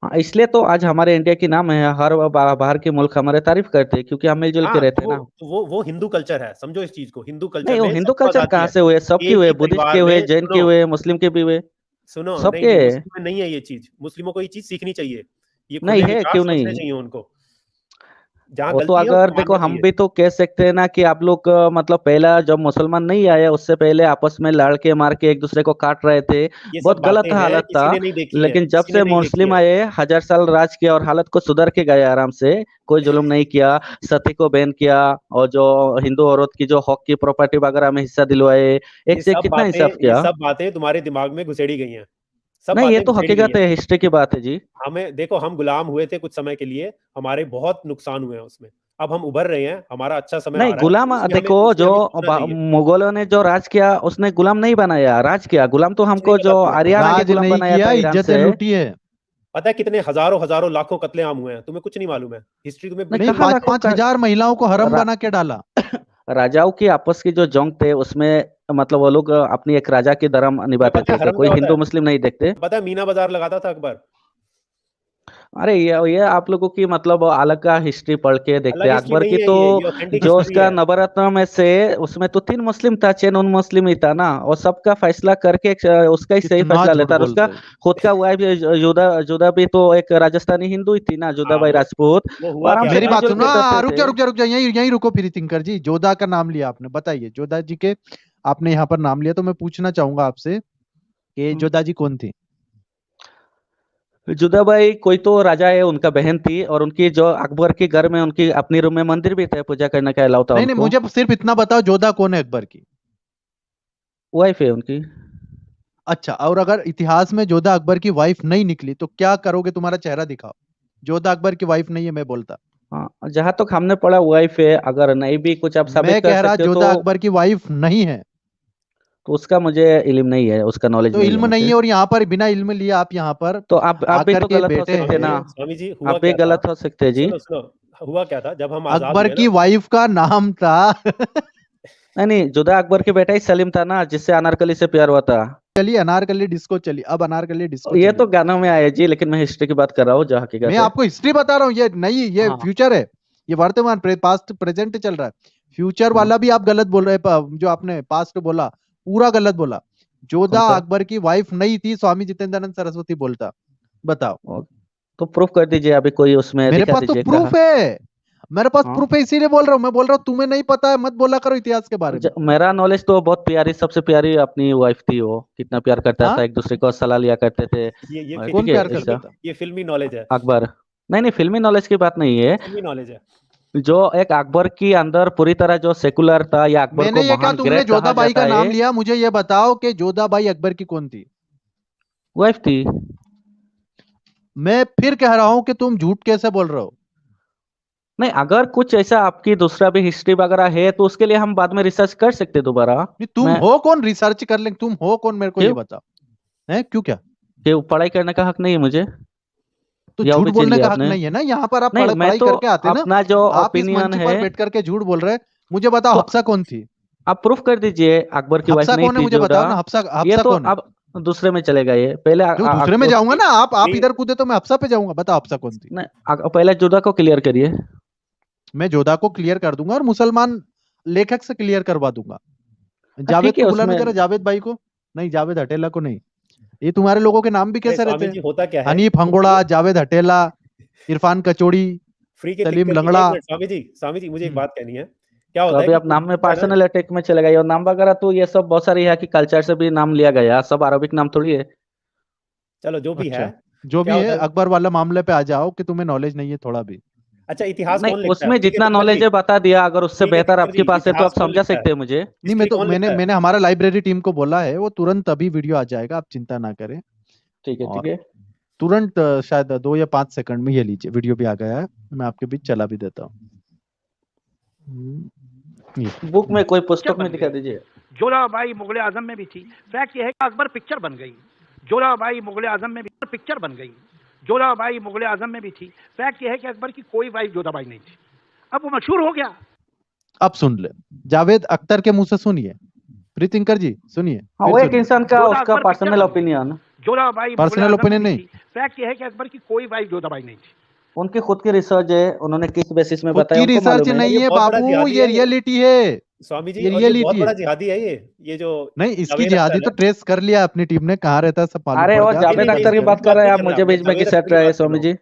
हाँ, इसलिए तो आज हमारे इंडिया की नाम है, हर बाहर के मुल्क हमारे तारीफ करते हैं, क्योंकि हम मिलजुल के हाँ, रहते हैं ना। वो हिंदू कल्चर है, समझो इस चीज़ को। हिंदू कल्चर नहीं, वो में हिंदू सबको कल्चर आज़ादी कहाँ है। से हुए? सबके एक हुए, ही बुद्धिस्ट के परिवार हुए, में जैन के सुनो, हुए, मुस्लिम के भी हुए, सुनो, नहीं, सबके। नहीं, मुस्लिम में नहीं है ये चीज़। मुस्लिमों को ये चीज़ सीखनी चाहिए। ये नहीं खुले है, विचार क्यों सोचने नहीं? चाहिए उनको। जहाँ वो तो गलती है अगर उसको देखो, मानना हम चाहिए। भी तो कह सकते हैं ना कि आप लोग मतलब पहला जब मुसलमान नहीं आए उससे पहले आपस में लड़ के मार के एक दूसरे को काट रहे थे, ये सब बहुत गलत बातें हैं, हालत था। किसी ने नहीं देखी हैं, लेकिन जब किसी ने से नहीं देखी मुस्लिम हैं। आए, 1000 साल राज किया और हालत को सुधर के गए आराम से। कोई जुल्म नहीं किया, सती को बैन किया, और जो हिंदू औरत की जो हक की प्रॉपर्टी वगैरह में हिस्सा दिलवाए, एक से एक कितना इंसाफ ये किया। सब बातें तुम्हारे दिमाग में घुसेड़ी गई हैं। सब नहीं, ये बातें तो घुसेड़ी गई हकीकत हैं। है, हिस्ट्री की बात है जी। हमें देखो, हम गुलाम हुए थे कुछ समय के लिए, हमारे बहुत नुकसान हुए हैं उसमें। अब हम उभर रहे हैं, हमारा अच्छा समय आ नहीं, रहा है, गुलाम देखो, उसमें जो हमें सोचना चाहिए। मुगलों ने जो राज किया, उसने गुलाम नहीं बनाया, राज किया। गुलाम तो कुछ नहीं हमको पता जो तुम्हें। आर्यन आगे राज गुलाम नहीं बनाया किया, था ईरान इज्जतें से। लूटी है। पता है कितने हजारों हजारों लाखों कत्लेआम हुए हैं, तुम्हें कुछ नहीं मालूम है। हिस्ट्री तुम्हें नहीं, नहीं, बिल्कुल कहाँ नहीं पांच पता है। लाखों पांच का? हजार महिलाओं को हरम रा, बना के डाला। राजाओं की आपस की जो जंग थे उसमें, मतलब वो लोग अपनी एक राजा की धर्म तुम्हें निभाते पता थे, है हरम कोई क्या होता हिंदू है? मुस्लिम नहीं देखते। पता है मीना बाजार लगाता था अकबर। अरे ये आप लोगों की मतलब अलग का हिस्ट्री पढ़ के देखते अलग हैं। हिस्ट्री अकबर नहीं की है, तो ये ऑथेंटिक जो हिस्ट्री उसका है। नवरत्न में से उसमें तो 3 मुस्लिम था, चेन उन मुस्लिम ही था ना, और सबका फैसला करके उसका ही सही कितना फैसला झूठ लेता। और उसका बोलते हो। खुद का वाइफ जोधा भी तो एक राजस्थानी हिंदू ही थी ना, हाँ, जोधाबाई राजपूत। वो वो हुआ आराम क्या से मेरी था? बात मिलजुल सुनो, के करते रुक थे। जा रुक जा रुक जा, यहीं यहीं रुको तीर्थंकर जी। जोधा का नाम लिया आपने, बताइए जोधा जी के, आपने यहाँ पर नाम लिया तो मैं पूछना चाहूंगा आपसे कि जोधा जी कौन थी? जोधाबाई कोई तो राजा है, उनका बहन थी, और उनकी जो अकबर के घर में उनकी अपनी रूम में मंदिर भी थे, पूजा करने का अलाउ था नहीं नहीं, उनको। मुझे सिर्फ इतना बताओ, जोधा कौन है अकबर की? वाइफ है उनकी। अच्छा, और अगर इतिहास में जोधा अकबर की वाइफ नहीं निकली तो क्या करोगे? तुम्हारा चेहरा दिखाओ। जोधा अकबर की वाइफ नहीं है मैं बोलता। हाँ, जहां तक हमने पढ़ा वाइफ है, अगर नहीं भी कुछ आप साबित मैं कर कह रहा सकते हो जोधा अकबर की वाइफ नहीं है। तो उसका मुझे इल्म नहीं है, उसका नॉलेज तो नहीं है इल्म नहीं मुझे। है, और यहाँ पर बिना इल्म लिए आप यहाँ पर तो आप भी आकर तो के गलत हो बैठे सकते हैं ना। हैं। स्वामी जी हुआ आप भी क्या था? गलत हो सकते हैं जी। सुनो, हुआ क्या था जब हम आजाद अकबर हुए की ना? वाइफ का नाम था नहीं नहीं, जोधा अकबर के बेटा ही सलीम था ना, जिससे अनारकली से प्यार हुआ था। चली अनारकली डिस्को चली, अब अनारकली डिस्को ये चली। तो गानों में आया जी, लेकिन मैं हिस्ट्री की बात कर रहा हूँ जो मैं हकीकत है। आपको हिस्ट्री बता रहा हूँ, ये नहीं, ये हाँ फ्यूचर है। ये वर्तमान, पास्ट प्रेजेंट चल रहा है। फ्यूचर हाँ। वाला भी आप गलत बोल रहे हैं, जो आपने पास्ट बोला पूरा गलत बोला। कौन जोधा सा? अकबर की वाइफ नहीं थी, स्वामी जितेंद्रानंद सरस्वती बोलता। बताओ। ओ, तो प्रूफ कर दीजिए, अभी कोई उसमें मेरे दिखा पास तो दीजिए कहा। प्रूफ है, मेरे पास हाँ, प्रूफ है, इसीलिए बोल रहा हूँ। मैं बोल रहा हूँ तुम्हें नहीं पता है, मत बोला करो इतिहास के बारे में। मेरा नॉलेज तो बहुत प्यारी, सबसे प्यारी अपनी वाइफ थी। वो कितना प्यार करता था, हाँ, एक दूसरे को सलाह लिया करते थे। कौन ठीक है प्यार करता ऐसा। था? ये फिल्मी नॉलेज है। अकबर। नहीं नहीं, फिल्मी नॉलेज की बात नहीं है। फिल्मी नॉलेज है। जो एक अकबर के अंदर पूरी तरह जो सेकुलर था, या अकबर मैंने को ये कहा, महान तुमने ग्रेट कहा जोधाबाई जाता का नाम है। लिया, मुझे ये बताओ कि जोधाबाई अकबर की कौन थी? वाइफ थी। मैं फिर कह रहा हूं कि तुम झूठ कैसे बोल रहे हो? नहीं, अगर कुछ ऐसा आपकी दूसरा भी हिस्ट्री वगैरह है तो उसके लिए हम बाद में रिसर्च कर सकते हैं दोबारा। नहीं, तुम मैं हो कौन रिसर्च कर लेंगे? तुम हो कौन, मेरे को ये क्यों बताओ। है क्यों, क्या? कि पढ़ाई करने का हक नहीं है मुझे, तो या वो झूठ भी चीज बोलने लिया का हक आपने? नहीं है ना? यहाँ पर आप नहीं, मैं पढ़ाई तो करके आते ना। अपना जो आप इस ओपिनियन मंच है। पर बैठ करके झूठ बोल रहे हैं। मुझे बताओ, तो हफ्सा कौन थी? आप प्रूफ कर दीजिए, अकबर की वाइफ हफ्सा नहीं कौन है, थी मुझे जोधा। बताओ ना। हफ्सा ये हफ्सा तो कौन है? अब दूसरे में चलेगा। ये पहले जो दूसरे में जाऊंगा उसकी ना, आप नहीं, इधर कूदे तो मैं हफ्सा पे जाऊंगा। बताओ हफ्सा कौन थी? नहीं, पहले जोधा को क्लियर करिए। मैं जोधा को क्लियर कर दूंगा और मुसलमान लेखक से क्लियर करवा दूंगा। हाँ, जावेद ठीक है को बुलाना उसमें। जरा, जावेद भाई को। नहीं, जावेद हटेला को नहीं। ये तुम्हारे लोगों के नाम भी अरे कैसे रहते स्वामी हैं? जी होता क्या है? हनीफ हंगोड़ा, जावेद हटेला, इरफान कचौड़ी, फ्री के सलीम तिक्कर की लंगड़ा। एक मिनट स्वामी जी मुझे एक हम्म, बात कहनी है। क्या तो होता है अभी कि आप कुछ नाम में होता है ना, पर्सनल अटैक में चले गए, और नाम वगैरह तो ये सब बहुत सारी है कि कल्चर से भी नाम लिया गया, सब अरबिक नाम थोड़ी है। चलो जो भी है, अच्छा, जो क्या भी है होता है? अकबर वाला मामले पे आ जाओ कि तुम्हें नॉलेज नहीं है थोड़ा भी। अच्छा, इतिहास नहीं, कौन लिखता है? उसमें फ्री के जितना तिक्कर नॉलेज जी, है बता दिया, अगर उससे फ्री के बेहतर तिक्कर आपके जी, पास है तो इतिहास आप कौन समझा लिखता है? सकते हैं मुझे। नहीं, मैं हिस्ट्री तो कौन मैंने लिखता है? मैंने हमारा लाइब्रेरी टीम को बोला है, वो तुरंत अभी वीडियो आ जाएगा, आप चिंता ना करें। ठीक है ठीक और है। तुरंत शायद 2 या 5 सेकंड में ये लीजिए, वीडियो भी आ गया है। मैं आपके बीच चला भी देता हूँ। ये बुक में कोई पिक्चर पुस्तक में बन दिखा गई। दीजिए। जोराबाई मुगल आजम में भी थी। फैक्ट यह है कि अकबर पिक्चर बन गई। जोराबाई मुगल आजम में भी पिक्चर बन गई। जोराबाई मुगल आजम में भी थी। फैक्ट यह है कि अकबर की कोई वाइफ जोधाबाई नहीं थी। अब वो मशहूर हो गया। अब सुन ले, जावेद अख्तर के मुंह से सुनिए। प्रीतिंकर जी सुनिए, हाँ, फिर वो एक सुनिए। इंसान का जोधा उसका अकबर पिक्चर पर्सनल बन गई। ओपिनियन। जोराबाई मुगल पर्सनल आजम में ओपिनियन भी नहीं, थी। फैक्ट यह है कि अकबर की कोई वाइफ जोधाबाई नहीं थी। उनकी खुद की रिसर्च है, उन्होंने किस बेसिस में खुद बताया की उनको रिसर्च मालूम है। नहीं ये है बहुत बड़ा बाबू, जिहादी ये है रियलिटी है। स्वामी जी, ये और ये बहुत रियलिटी बड़ा है। जिहादी है। ये जो नहीं, इसकी जावेद जिहादी अख्तर तो है। ट्रेस कर लिया अपनी टीम ने, कहाँ रहता है सब मालूम अरे पड़ वो गया। नहीं अपनी जावेद नहीं नहीं, मर्जी अख्तर की कर बात रहा उसकी कर बात रहे नहीं हैं आप, कर रहा, मुझे मैं बीच में जावेद घिसट अख्तर की रहे हैं बात कर स्वामी रहा हूँ।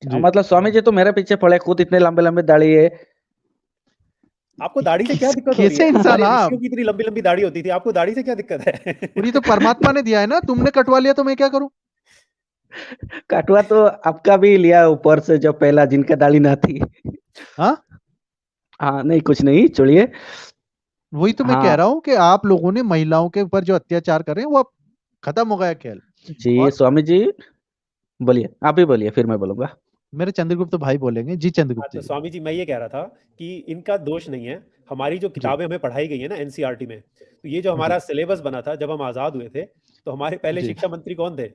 जी। जी। मतलब स्वामी जी तो मेरे पीछे पड़े, खुद इतने लंबे लंबे दाढ़ी है। आपको दाढ़ी से क्या दिक्कत हो रही कैसे है? इंसान हमारे आप? ऋषियों की इतनी लंबी लंबी दाढ़ी होती थी, आपको दाढ़ी से क्या दिक्कत है? और ये तो परमात्मा ने दिया है ना, तुमने कटवा लिया तो मैं क्या करूं? कटवा तो आपका भी लिया ऊपर से, जो पहला जिनका दाढ़ी ना थी। हाँ, हाँ, नहीं कुछ नहीं, छोड़िए। वही तो मैं कह हाँ रहा हूँ कि आप लोगों ने महिलाओं के ऊपर जो अत्याचार कर रहे हैं वो अब खत्म हो गया खेल। जी और स्वामी जी, बोलिए, आप ही बोलिए फिर मैं बोलूंगा। मेरे चंद्रगुप्त भाई बोलेंगे। जी हाँ, चंद्रगुप्त तो जी। स्वामी जी मैं ये कह रहा था कि इनका दोष नहीं है। हमारी जो जी किताबें हमें पढ़ाई गई है ना एनसीईआरटी में, तो ये जो जी हमारा सिलेबस बना था जब हम आज़ाद हुए थे, तो हमारे पहले जी, शिक्षा मंत्री कौन थे?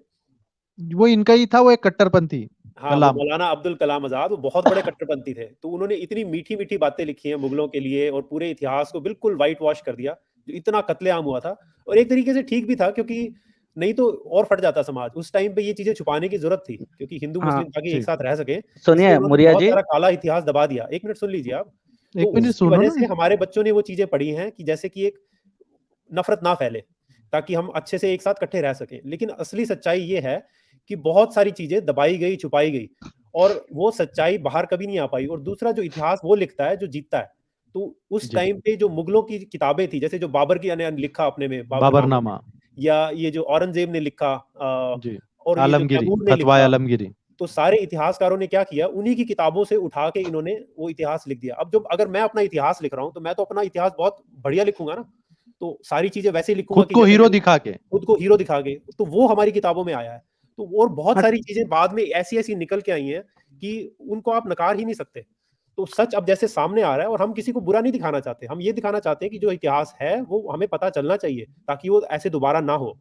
वो इनका ही था, वो एक कट्टरपंथी, हाँ, वो कलाम। मौलाना अब्दुल कलाम आज़ाद, वो बहुत बड़े कट्टरपंथी थे। तो उन्होंने इतनी मीठी-मीठी बातें लिखी हैं मुगलों के लिए और पूरे इतिहास को बिल्कुल व्हाइट वॉश कर दिया, जो इतना कत्लेआम हुआ था। और एक तरीके से ठीक भी था, क्योंकि नहीं तो और फट जाता समाज। उस टाइम पे ये चीजें छुपाने की जरूरत थी, क्योंकि हिंदू हाँ, मुस्लिम ताकि एक ठीक। साथ रह सके, सुनिए इसलिए उन्होंने मुरिया बहुत जी, सारा काला इतिहास दबा दिया। एक मिनट सुन लीजिए आप। तो एक मिनट उसकी सुनो वजह ना। से हमारे बच्चों ने वो चीजें पढ़ी हैं कि जैसे कि एक नफरत ना फैले, ताकि हम अच्छे से एक साथ इकट्ठे रह सकें। लेकिन असली सच्चाई ये है कि बहुत सारी चीजें दबाई गई, छुपाई गई, और वो सच्चाई बाहर कभी नहीं आ पाई। और दूसरा, जो इतिहास वो लिखता है जो जीतता है। तो उस जी। टाइम पे जो मुगलों की किताबें थी, जैसे जो बाबर की ने लिखा अपने में बाबरनामा में, बाबरनामा। या ये जो औरंगजेब ने लिखा, जी। और ये जो आलमगीरी, तैमूर ने फतवाए लिखा, आलमगीरी। तो सारे इतिहासकारों ने क्या किया, उन्हीं की किताबों से उठा के इन्होंने वो इतिहास लिख दिया। अब जब अगर मैं अपना इतिहास लिख रहा हूं, तो मैं तो अपना इतिहास बहुत बढ़िया लिखूंगा ना, तो सारी चीजें वैसे ही लिखूंगा खुद कि को जैसे हीरो मैंने दिखा के। खुद को हीरो दिखा के। तो वो हमारी किताबों में आया है। तो और बहुत सारी चीजें बाद में ऐसी ऐसी निकल के आई हैं कि उनको आप नकार ही नहीं सकते। तो सच अब जैसे सामने आ रहा है, और हम किसी को बुरा नहीं दिखाना चाहते, हम ये दिखाना चाहते हैं कि जो इतिहास है वो हमें पता चलना चाहिए, ताकि वो ऐसे दोबारा ना हो।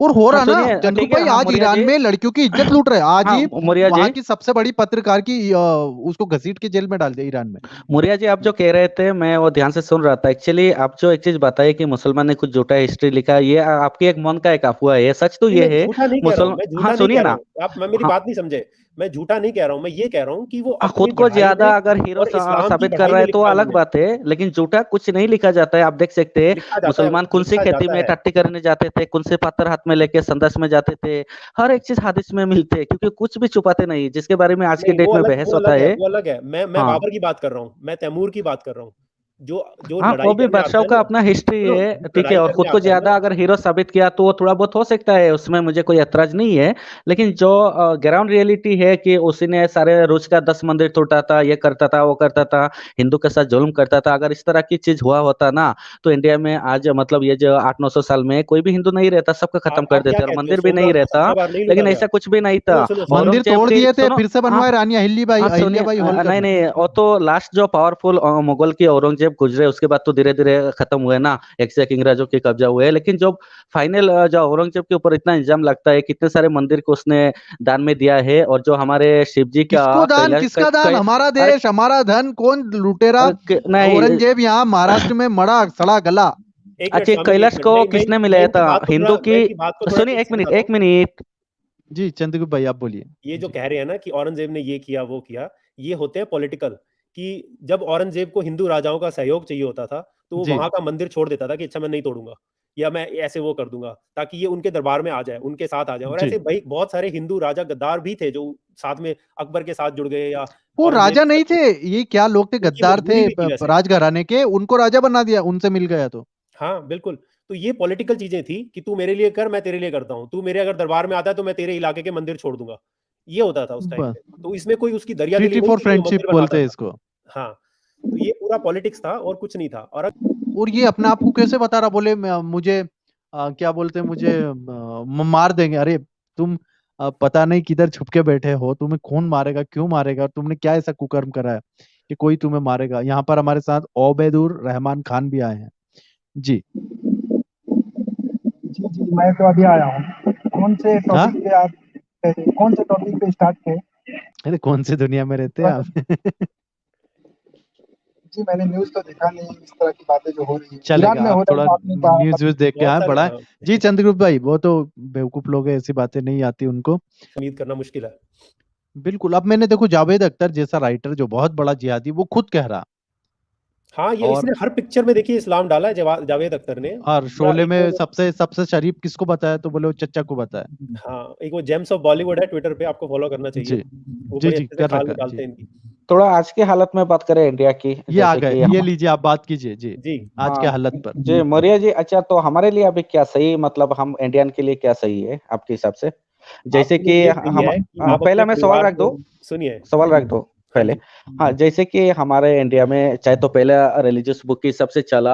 और हो हाँ रहा ना सुनिए, चंद्रू ठीक है, भाई, हाँ आज मुरिया ईरान जी, में लड़कियों की इज्जत लूट रहे हैं। आज हाँ ही मुरिया वहां जी, की सबसे बड़ी पत्रकार की उसको घसीट के जेल में डाल दिया ईरान में। मुरिया जी, आप जो कह रहे थे मैं वो ध्यान से सुन रहा था। एक्चुअली आप जो एक चीज बताए कि मुसलमान ने कुछ झूठा हिस्ट्री लिखा, ये आपकी एक मन का एक अफवाह है। सच तो नहीं, ये मैं है, झूठा नहीं कह रहा हूँ, मुसलमान, मैं हाँ झूठा नहीं सुनिए कह रहा ना, हूँ, आप मैं मेरी हाँ, बात नहीं समझे। मैं झूठा नहीं कह रहा हूँ, मैं ये कह रहा हूँ कि वो अपनी खुद को पढ़ाई ज्यादा में अगर हीरो और इस्लाम की साबित कर पढ़ाई रहा में है तो लिखा है अलग उन्होंने। बात है, लेकिन झूठा कुछ नहीं लिखा जाता है। आप देख सकते हैं, लिखा जाता है, मुसलमान कौन सी लिखा खेती जाता में है। टट्टी करने जाते थे, कौन से पत्थर हाथ में लेके संदस में जाते थे, हर एक चीज हदीस में मिलते हैं, क्योंकि कुछ भी छुपाते नहीं, जिसके बारे में आज की नहीं, डेट में बहस वो होता अलग है, है। वो अलग है। मैं हाँ, बाबर की बात कर रहा हूँ, मैं तैमूर की बात कर रहा हूँ। जो जो हाँ, वो लड़ाई भी करने आते बादशाहों हैं का ना, अपना हिस्ट्री सुनो, है, जो ठीक है। लड़ाई और करने खुद को आते हैं ज्यादा ना, अगर हीरो साबित किया तो वो थोड़ा बहुत हो सकता है, उसमें मुझे कोई ऐतराज नहीं है। लेकिन जो ग्राउंड रियलिटी है कि उसी ने सारे रोज का 10 मंदिर तोड़ता था, ये करता था, वो करता था, हिंदू के साथ जुल्म करता था, अगर इस तरह की चीज हुआ होता ना, तो इंडिया में आज मतलब ये जो 800-900 साल में कोई भी हिंदू नहीं रहता, सबको खत्म कर आप क्या देते और कहते हो, मंदिर भी नहीं सोमनाथ का रहता। 17 बार नहीं लूटा लेकिन गया? ऐसा कुछ भी नहीं था। सुनो सुनो सुनो, मंदिर औरंगजेब तोड़ की, दिए थे, सुनो, फिर से हाँ, बनवाए रानी हाँ सुनिए, अहिल्याबाई होलकर नहीं ने। नहीं, वो तो लास्ट जो पावरफुल मुगल की औरंगजेब गुजरे, उसके बाद तो धीरे धीरे खत्म हुए ना, एक से एक इंग्रजों के कब्जा हुए। लेकिन जो फाइनल जो औरंगजेब के ऊपर इतना इल्जाम लगता है, कितने सारे मंदिर को उसने दान में दिया है, और जो हमारे शिव जी का किसको दान, कैलाश किसका दान? हमारा अरे, देश, हमारा धन, कौन लुटेरा? नहीं, औरंगजेब यहाँ महाराष्ट्र में मरा सड़ा गला। एक मिनट अच्छा, स्वामी जी, एक कैलाश मिनट, को मैं किसने मैं मिलाया इनकी था? बात को थोड़ा, हिंदू मैं की, इनकी बात को थोड़ा सुनिए तेजी एक से मिनट, समझाता एक हूँ। मिनट। जी चंद्रगुप्त भाई, आप बोलिए। ये जो जी। कह रहे हैं ना कि औरंगजेब ने ये किया वो किया, ये होते हैं पॉलिटिकल। कि जब औरंगजेब को हिंदू राजाओं का सहयोग चाहिए होता था, तो वो जी। वहां का मंदिर छोड़ देता था कि अच्छा मैं नहीं तोड़ूंगा, या मैं ऐसे वो कर दूंगा, ताकि ये उनके दरबार में आ जाए, उनके साथ आ जाए। और जी। ऐसे भाई बहुत सारे हिंदू राजा गद्दार भी थे जो साथ में अकबर के साथ जुड़ गए, या वो औरंगजेब राजा के नहीं साथ थे, जुड़ गए। ये क्या लोग थे, उनकी गद्दार थे, मजबूरी भी थी वैसे। राजघराने के, उनको राजा बना दिया, उनसे मिल गया तो। हाँ बिल्कुल। तो ये पॉलिटिकल चीजें थी कि तू मेरे लिए कर, मैं तेरे लिए करता हूँ, तू मेरे अगर दरबार में आता है तो मैं तेरे इलाके के मंदिर छोड़ दूंगा। ये होता था उस टाइम बस, पे। तो इसमें कोई उसकी दरिया दिली ट्रीटी नहीं फॉर थी कि वो फ्रेंडशिप मंदिर बनवाता बोलते हैं था। इसको। हाँ, तो ये पूरा पॉलिटिक्स था और कुछ नहीं था। और और ये अपने आप को कैसे बता रहा, बोले मुझे क्या बोलते हैं, मुझे मार देंगे। अरे तुम पता नहीं किधर छुप के बैठे हो, तुम्हें कौन मारेगा, क्यों मारेगा, तुमने क्या ऐसा कुकर्म करा है कि कोई तुम्हें मारेगा? यहाँ पर हमारे साथ ओबैदुर रहमान खान भी आए हैं। जी। जी जी, मैं तो अभी आया हूँ। कौन से हाँ, टॉपिक पे आप, कौन से टॉपिक पे स्टार्ट किए? अरे कौन सी दुनिया में रहते हैं थोड़ा सा, आप? जी मैंने न्यूज़ तो देखा नहीं, इस तरह की बातें जो हो रही है ईरान चलेगा, में आप हो रही थोड़ा है, आपने न्यूज व्यूज देख के बहुत आए, सारे बड़ा है। जी चंद्रगुप्त भाई, वो तो बेवकूफ लोग हैं, ऐसी बातें नहीं आती उनको। उम्मीद करना मुश्किल है। बिल्कुल। अब मैंने देखो जावेद अख्तर जैसा राइटर जो बहुत बड़ा जिहादी, वो खुद कह रहा, हाँ, ये और इसने हर पिक्चर में देखिए इस्लाम डाला है, जावेद अख्तर ने। और पूरा शोले एक में वो, सबसे सबसे शरीफ किसको बताया, तो बोले वो चच्चा को बताया। हाँ, एक वो जेम्स ऑफ बॉलीवुड है, ट्विटर पे आपको फॉलो करना चाहिए। जी वो जी बड़े जी, अच्छे से कर खाल रखा जी। निकालते हैं इनकी। थोड़ा आज की हालत में बात करें इंडिया की, ये आ जैसे गए, कि ये लीजिए, आप बात कीजिए जी, जी आज के हाँ हालत पर। जी मौर्य जी, अच्छा तो हमारे लिए अभी क्या सही, मतलब हम इंडियन के लिए क्या सही है आपके हिसाब से? जैसे आपके लिए कि ये सही हम, है कि आप अपने पहला मैं सवाल परिवार रख को दो, सुनिए। सवाल रख दो हाँ पहले। जी। हाँ, जैसे कि हमारे इंडिया में चाहे तो पहले रिलीजियस बुक की सबसे चला,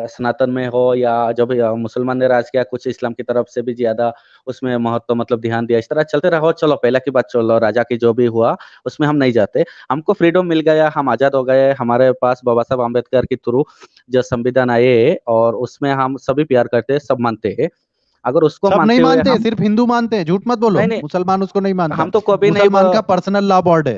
सनातन में हो, या जब मुसलमान ने राज किया, कुछ इस्लाम की तरफ से भी ज्यादा उसमें महत्व मतलब ध्यान दिया, इस तरह चलते रहो। चलो पहला की बात चलो, राजा की जो भी हुआ उसमें हम नहीं जाते, हमको फ्रीडम मिल गया, हम आजाद हो गए, हमारे पास बाबा साहब अम्बेडकर के थ्रू जो संविधान आए, और उसमें हम सभी प्यार करते हैं, सब मानते हैं। अगर उसको सब मानते नहीं हुए मानते, हम सिर्फ हिंदू मानते हैं, झूठ मत बोलो। नहीं नहीं मुसलमान उसको नहीं मानता, हम तो कभी नहीं मुसलमान का पर्सनल लॉ बोर्ड है।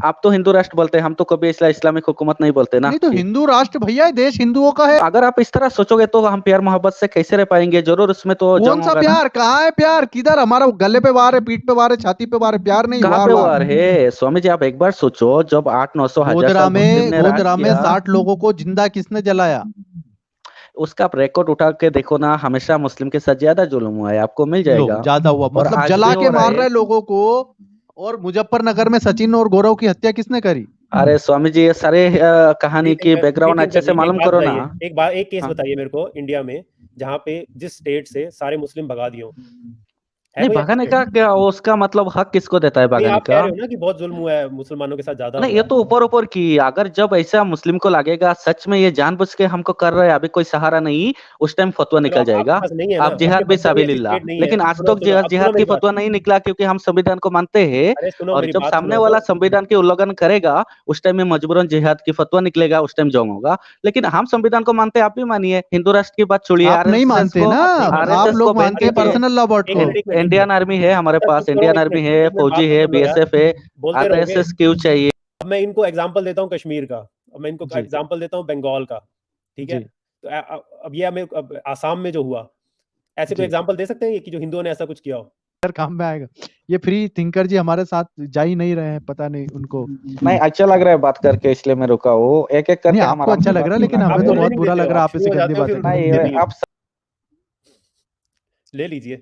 आप तो हिंदू राष्ट्र बोलते हैं, हम तो कभी इस्लामिक हुकूमत नहीं बोलते ना नहीं तो कि हिंदू राष्ट्र भैया, ये देश हिंदुओं का है। अगर आप इस तरह सोचोगे तो हम प्यार मोहब्बत से कैसे रह पाएंगे? जरूर उसमें तो कौन जंग सा होगा ना। प्यार? कहाँ है प्यार? किधर? हमारा गले पे वार है, पीठ पे वार है, छाती पे वार है, प्यार नहीं, कहाँ वार पे वार। वार है स्वामी जी? आप एक बार सोचो, जब 800-900 साल मुस्लिम ने राज गोधरा में किया, 60 लोगों को जिंदा किसने जलाया? उसका आप रिकॉर्ड उठा के देखो ना, हमेशा मुस्लिम के साथ ज्यादा जुल्म हुआ है, आपको मिल लो, जाएगा। ज्यादा हुआ और मतलब आज जला भी हो के रहा मार है। रहे लोगों को। और मुजफ्फरनगर में सचिन और गौरव की हत्या किसने करी? अरे स्वामी जी, ये सारे कहानी की बैकग्राउंड अच्छे से एक मालूम बात करो ना। बताइए, एक केस हाँ। बताइए मेरे को इंडिया में जहाँ पे जिस स्टेट से सारे मुस्लिम भगा दिए हो, है नहीं, कोई ऐसा भगाने स्टेट? का क्या उसका मतलब हक किसको देता है नहीं, भगाने आप कह का? रहे हो ना कि बहुत जुल्म हुआ है, मुसलमानों के साथ ज्यादा नहीं, हुआ ये है। तो ऊपर ऊपर की। अगर जब ऐसा मुस्लिम को लगेगा सच में ये जानबूझ के हमको कर रहे हैं, अभी कोई सहारा नहीं, उस टाइम फतवा चलो, निकल आपके जाएगा। पास नहीं है ना, आप जिहाद आपके भी पास कोई ऐसी साबिलिल्लाह। स्टेट नहीं है। लेकिन आज सुनो तक सुनो, अब सुनो जिहाद की मेरी बात। फतवा नहीं निकला, क्योंकि हम संविधान को मानते हैं। अरे सुनो और मेरी जब बात, सामने सुनो वाला तो। संविधान की उल्लंघन करेगा, उस टाइम में मजबूरन जिहाद की फतवा निकलेगा, उस टाइम जंग होगा। लेकिन हम संविधान को मानते हैं, आप भी मानिए। हिंदू राष्ट्र की बात छोड़िए, आप नहीं आरएसएस मानते को ना, नहीं मानते। आप आरएसएस को लोग बैन मानते हैं कीजिए। पर्सनल लॉ बोर्ड एक को। मिनट, एक मिनट, एक इंडियन मिनट। आर्मी है हमारे बस पास, चुप करो, इंडियन एक आर्मी मिनट, है, एक मिनट बात फौजी है, करने दो यार। बीएसएफ है। बोलते रहोगे। आरएसएस क्यों चाहिए? अब मैं इनको एग्जांपल देता हूँ कश्मीर का, अब मैं इनको जी एग्जांपल देता हूँ बंगाल का, ठीक है? जी तो अब ये हमें अब आसाम में जो हुआ, ऐसे कोई जी एग्जांपल दे सकते हैं कि जो हिंदुओं ने ऐसा कुछ किया हो? सर, काम में आएगा। ये फ्री थिंकर जी हमारे साथ जा ही नहीं रहे हैं, पता नहीं उनको। नहीं, अच्छा लग रहा है बात करके, इसलिए मैं रुका हूँ। एक एक नहीं, करके हम आपको आराम अच्छा से लग बात रहा है, लेकिन करना हमें आप तो चाहिए। बोलने बहुत नहीं बुरा देते लग हो, रहा है आप आप शुरू ऐसी हो गंदी जाते हो, बातें फिर करके। नहीं, रुकते नहीं हो। आप ले लीजिए,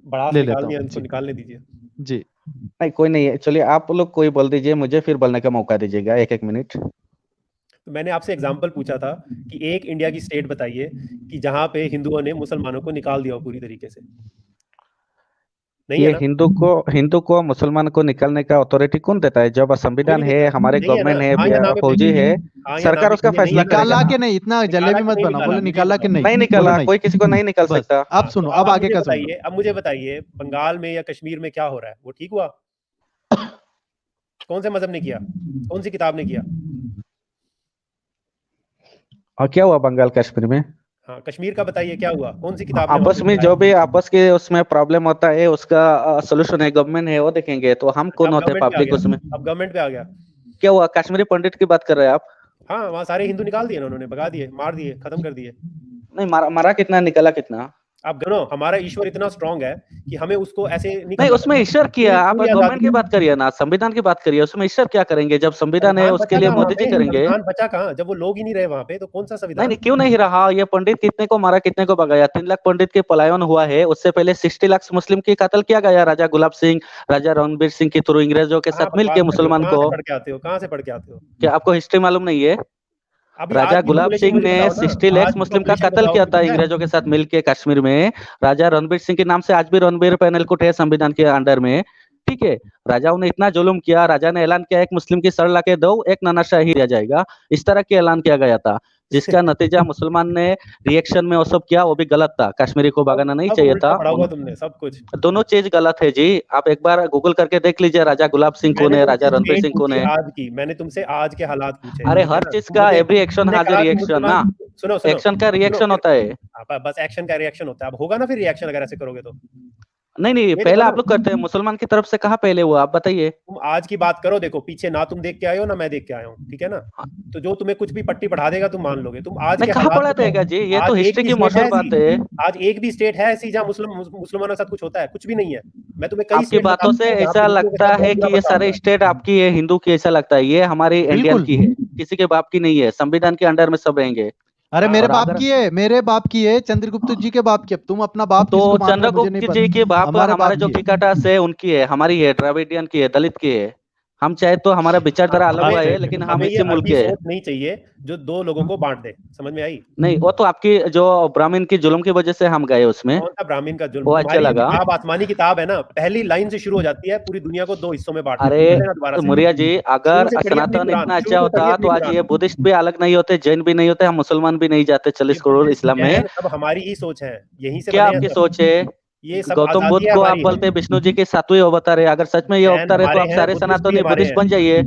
भड़ास ले लेता निकालनी है, हूँ उनको जी निकालने दीजिए। जी। नहीं, कोई नहीं है। चलिए, आप लोग कोई बोल दीजिए, मुझे फिर बोलने का मौका दीजिएगा, एक एक मिनट। तो मैंने आपसे एग्जांपल पूछा था कि एक इंडिया की स्टेट बताइए कि जहां पे हिंदुओं ने मुसलमानों को निकाल दिया हो पूरी तरीके से। नहीं है ये ना? हिंदू को मुसलमान को निकालने का अथॉरिटी कौन देता है? जब कोई संविधान नहीं है, देता। हमारे नहीं है ना? गवर्नमेंट हाँ या ना है, में फौजी बताइए। है, हाँ या ना सरकार में उसका कहिए, नहीं है फैसला ना? निकाला करेगा कि ना। नहीं? इतना निकाला जलेबी कि मत नहीं बना, निकाला, बोले मुझे निकाला कि बताओ। नहीं। नहीं बोलो निकाला, नहीं। कोई किसी को नहीं निकाल बस सकता। अब हाँ, सुनो, तो अब अब आगे मुझे का सुन लो। बताइए, अब मुझे बताइए बंगाल में या कश्मीर में क्या हो रहा है, वो ठीक हुआ? कौन से मजहब ने किया? कौन सी किताब ने किया? और क्या हुआ बंगाल कश्मीर में? हाँ, कश्मीर का बताइए क्या हुआ, कौन सी किताब ने वहां आपस पे में बताया? जो भी आपस के उसमें प्रॉब्लम होता है, उसका सोल्यूशन है गवर्नमेंट है, वो देखेंगे। तो हम अच्छा, कौन अब होते हैं गवर्नमेंट पे आ पब्लिक गया। उसमें? अब गवर्नमेंट पे आ गया। क्या हुआ? कश्मीरी पंडित की बात कर रहे हैं आप? हाँ, वहाँ सारे हिंदू निकाल दिए ना उन्होंने, भगा दिए, मार दिए, खत्म कर दिए। नहीं, मारा कितना, निकाला कितना? अब गनो हमारा ईश्वर इतना स्ट्रांग है कि हमें उसको ऐसे नहीं नहीं, करना उसमें पड़ेगा। ईश्वर किया। आप पूरी गवर्नमेंट आजादी। की बात करिए ना, संविधान की बात करिए। उसमें ईश्वर क्या करेंगे? जब संविधान है संविधान उसके बचा लिए कहाँ वहां मोदी जी पे? करेंगे। संविधान बचा कहाँ जब वो लोग ही नहीं रहे वहां पे, तो कौन सा नहीं संविधान? नहीं, क्यों नहीं रहा? ये पंडित कितने को मारा, कितने को भगाया? 3 लाख पंडित के पलायन हुआ है। उससे पहले 60 लाख मुस्लिम की कत्ल किया गया, राजा गुलाब सिंह, राजा रणबीर सिंह के थ्रू, अंग्रेजों के कहाँ साथ बकवास मिलके कर रहे हो? मुसलमान कहाँ से को। पढ़ के आते हो? कहाँ से पढ़ के आते हो? क्या आपको हिस्ट्री मालूम नहीं है? अभी राजा आज की गुलाब पॉपुलेशन सिंह मुझे ने बताओ ना, 60 लाख आज की मुस्लिम का पॉपुलेशन कत्ल बताओ किया था कितना है? अंग्रेजों के साथ मिलके कश्मीर में। राजा रणबीर सिंह के नाम से आज भी रणबीर पैनल कोट है संविधान के अंडर में। ठीक है। राजाओं ने इतना जुल्म किया, राजा ने ऐलान किया एक मुस्लिम की सर लाके दो, एक नानाशाही दिया जाएगा। इस तरह के ऐलान किया गया था, जिसका नतीजा मुसलमान ने रिएक्शन में वो सब किया, वो भी गलत था। कश्मीरी को सब भगाना नहीं सब चाहिए उल्टा था। पढ़ा हुआ तुमने सब कुछ। दोनों चीज गलत है जी। आप एक बार गूगल करके देख लीजिए, राजा गुलाब सिंह कौन मैंने है, राजा तुमसे रणबीर स्टेट सिंह कौन पूछी है। आज की, मैंने तुमसे आज के हालात पूछे, अरे ठीक है हर ना? चीज तुम का मुझे एवरी एक्शन तुमने हाजिर कहा कि रिएक्शन ना। मुसलमान। सुनो सुनो एक्शन का सुनो रिएक्शन फिर। होता है। बस एक्शन का रिएक्शन होता है, अब होगा ना फिर रिएक्शन अगर ऐसे करोगे तो। नहीं नहीं, ये देखो पहला ना, आप लोग करते हैं, मुसलमान की तरफ से कहाँ पहले हुआ? आप बताइए। तुम आज की बात करो, देखो पीछे ना तुम देख के आए हो ना मैं देख के आया हूँ, ठीक है ना? तो जो तुम्हें कुछ भी पट्टी पढ़ा देगा तुम मान लोगे। तुम आज नहीं, के कहाँ हालात पढ़ा देगा बताओ। जी? ये तो आज एक हिस्ट्री भी की स्टेट है मशहूर बात ऐसी, है। आज एक भी स्टेट है ऐसी जहाँ मुसलमानों के साथ कुछ होता है? कुछ भी नहीं है। मैं तुम्हें कई आपकी स्टेट बता बातों से सकता हूँ जहाँ पे ऐसा हिंदुओं के लगता साथ बहुत है बुरा कि ये बर्ताव सारे हुआ है। स्टेट आपकी है, हिंदू की ऐसा लगता है। ये हमारी इंडियन बिल्कुल। की है, किसी के बाप की नहीं है। संविधान के अंडर में सब रहेंगे। अरे मेरे और बाप अगर की है, मेरे बाप की है, चंद्रगुप्त जी के बाप की। अब तुम अपना बाप तो किसको मान रहे हो मुझे नहीं चंद्रगुप्त जी की पता। बाप हमारे हमारे बाप जो की है। किकाटास है उनकी है, हमारी है, द्रविडियन की है, दलित की है। हम चाहे तो हमारा विचारधारा अलग हुआ हमें है, लेकिन हम हमें ये इसी मुल्क अरबी के हैं। सोच नहीं चाहिए जो दो लोगों को बांट दे। समझ में आई? नहीं, वो तो आपकी जो ब्राह्मण की जुल्म की वजह से हम गए उसमें, कौन सा ब्राह्मण का जुल्म? वो अच्छा तुम्हारी ये लगा। किताब आसमानी किताब है ना, पहली लाइन से शुरू हो जाती है, पूरी दुनिया को 2 हिस्सों में बांट अरे देती है। पढ़ लेना दोबारा से। मुरिया जी, शुरू अगर से पढ़िए अपनी सनातन कुरान, इतना शुरू अच्छा से पढ़िए होता अपनी तो आज कुरान। ये बुद्धिस्ट भी अलग नहीं होते, जैन भी नहीं होते, हम मुसलमान भी नहीं जाते 40 ये करोड़ बुद्धिस्ट, इस्लाम में। जैन सब हमारी ही सोच है, यहीं से क्या बने हैं आपकी सब। सोच है? ये सब गौतम आजादी बुद्ध है को आप हमारी है। बोलते हैं विष्णु जी के 7वें अवतार है। अगर सच में ये जैन अवतार है तो हमारे आप हैं, सारे बुद्धिस्ट भी सनातनी हमारे बुद्धिस्ट हैं। बन जाइए।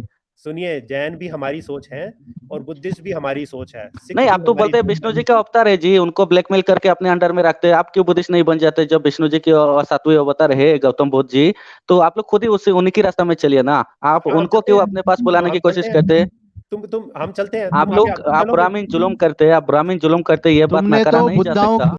सुनिए, जैन भी हमारी सोच है और बुद्धिस्ट भी हमारी सोच है। सिख नहीं, भी आप तो हमारी बोलते हैं सोच विष्णु है। जी का अवतार है जी, उनको ब्लैकमेल करके अपने अंडर में रखते हैं। आप क्यों बुद्धिस्ट नहीं बन जाते जब विष्णु जी की 7वें अवतार है गौतम बुद्ध जी? तो आप लोग खुद ही उससे उन्हीं की रास्ता में चलिए ना। आप हाँ, हम उनको चलते क्यों हैं, अपने पास तो बुलाने हम की चलते कोशिश हैं। करते हैं? तुम हम चलते हैं, आप तुम लोग, तुम आप चलोगे? ब्राह्मण जुल्म करते हैं, आप ब्राह्मण जुल्म करते हैं, ये बात तुमने नकारा तो नहीं जा बुद्धाओं सकता।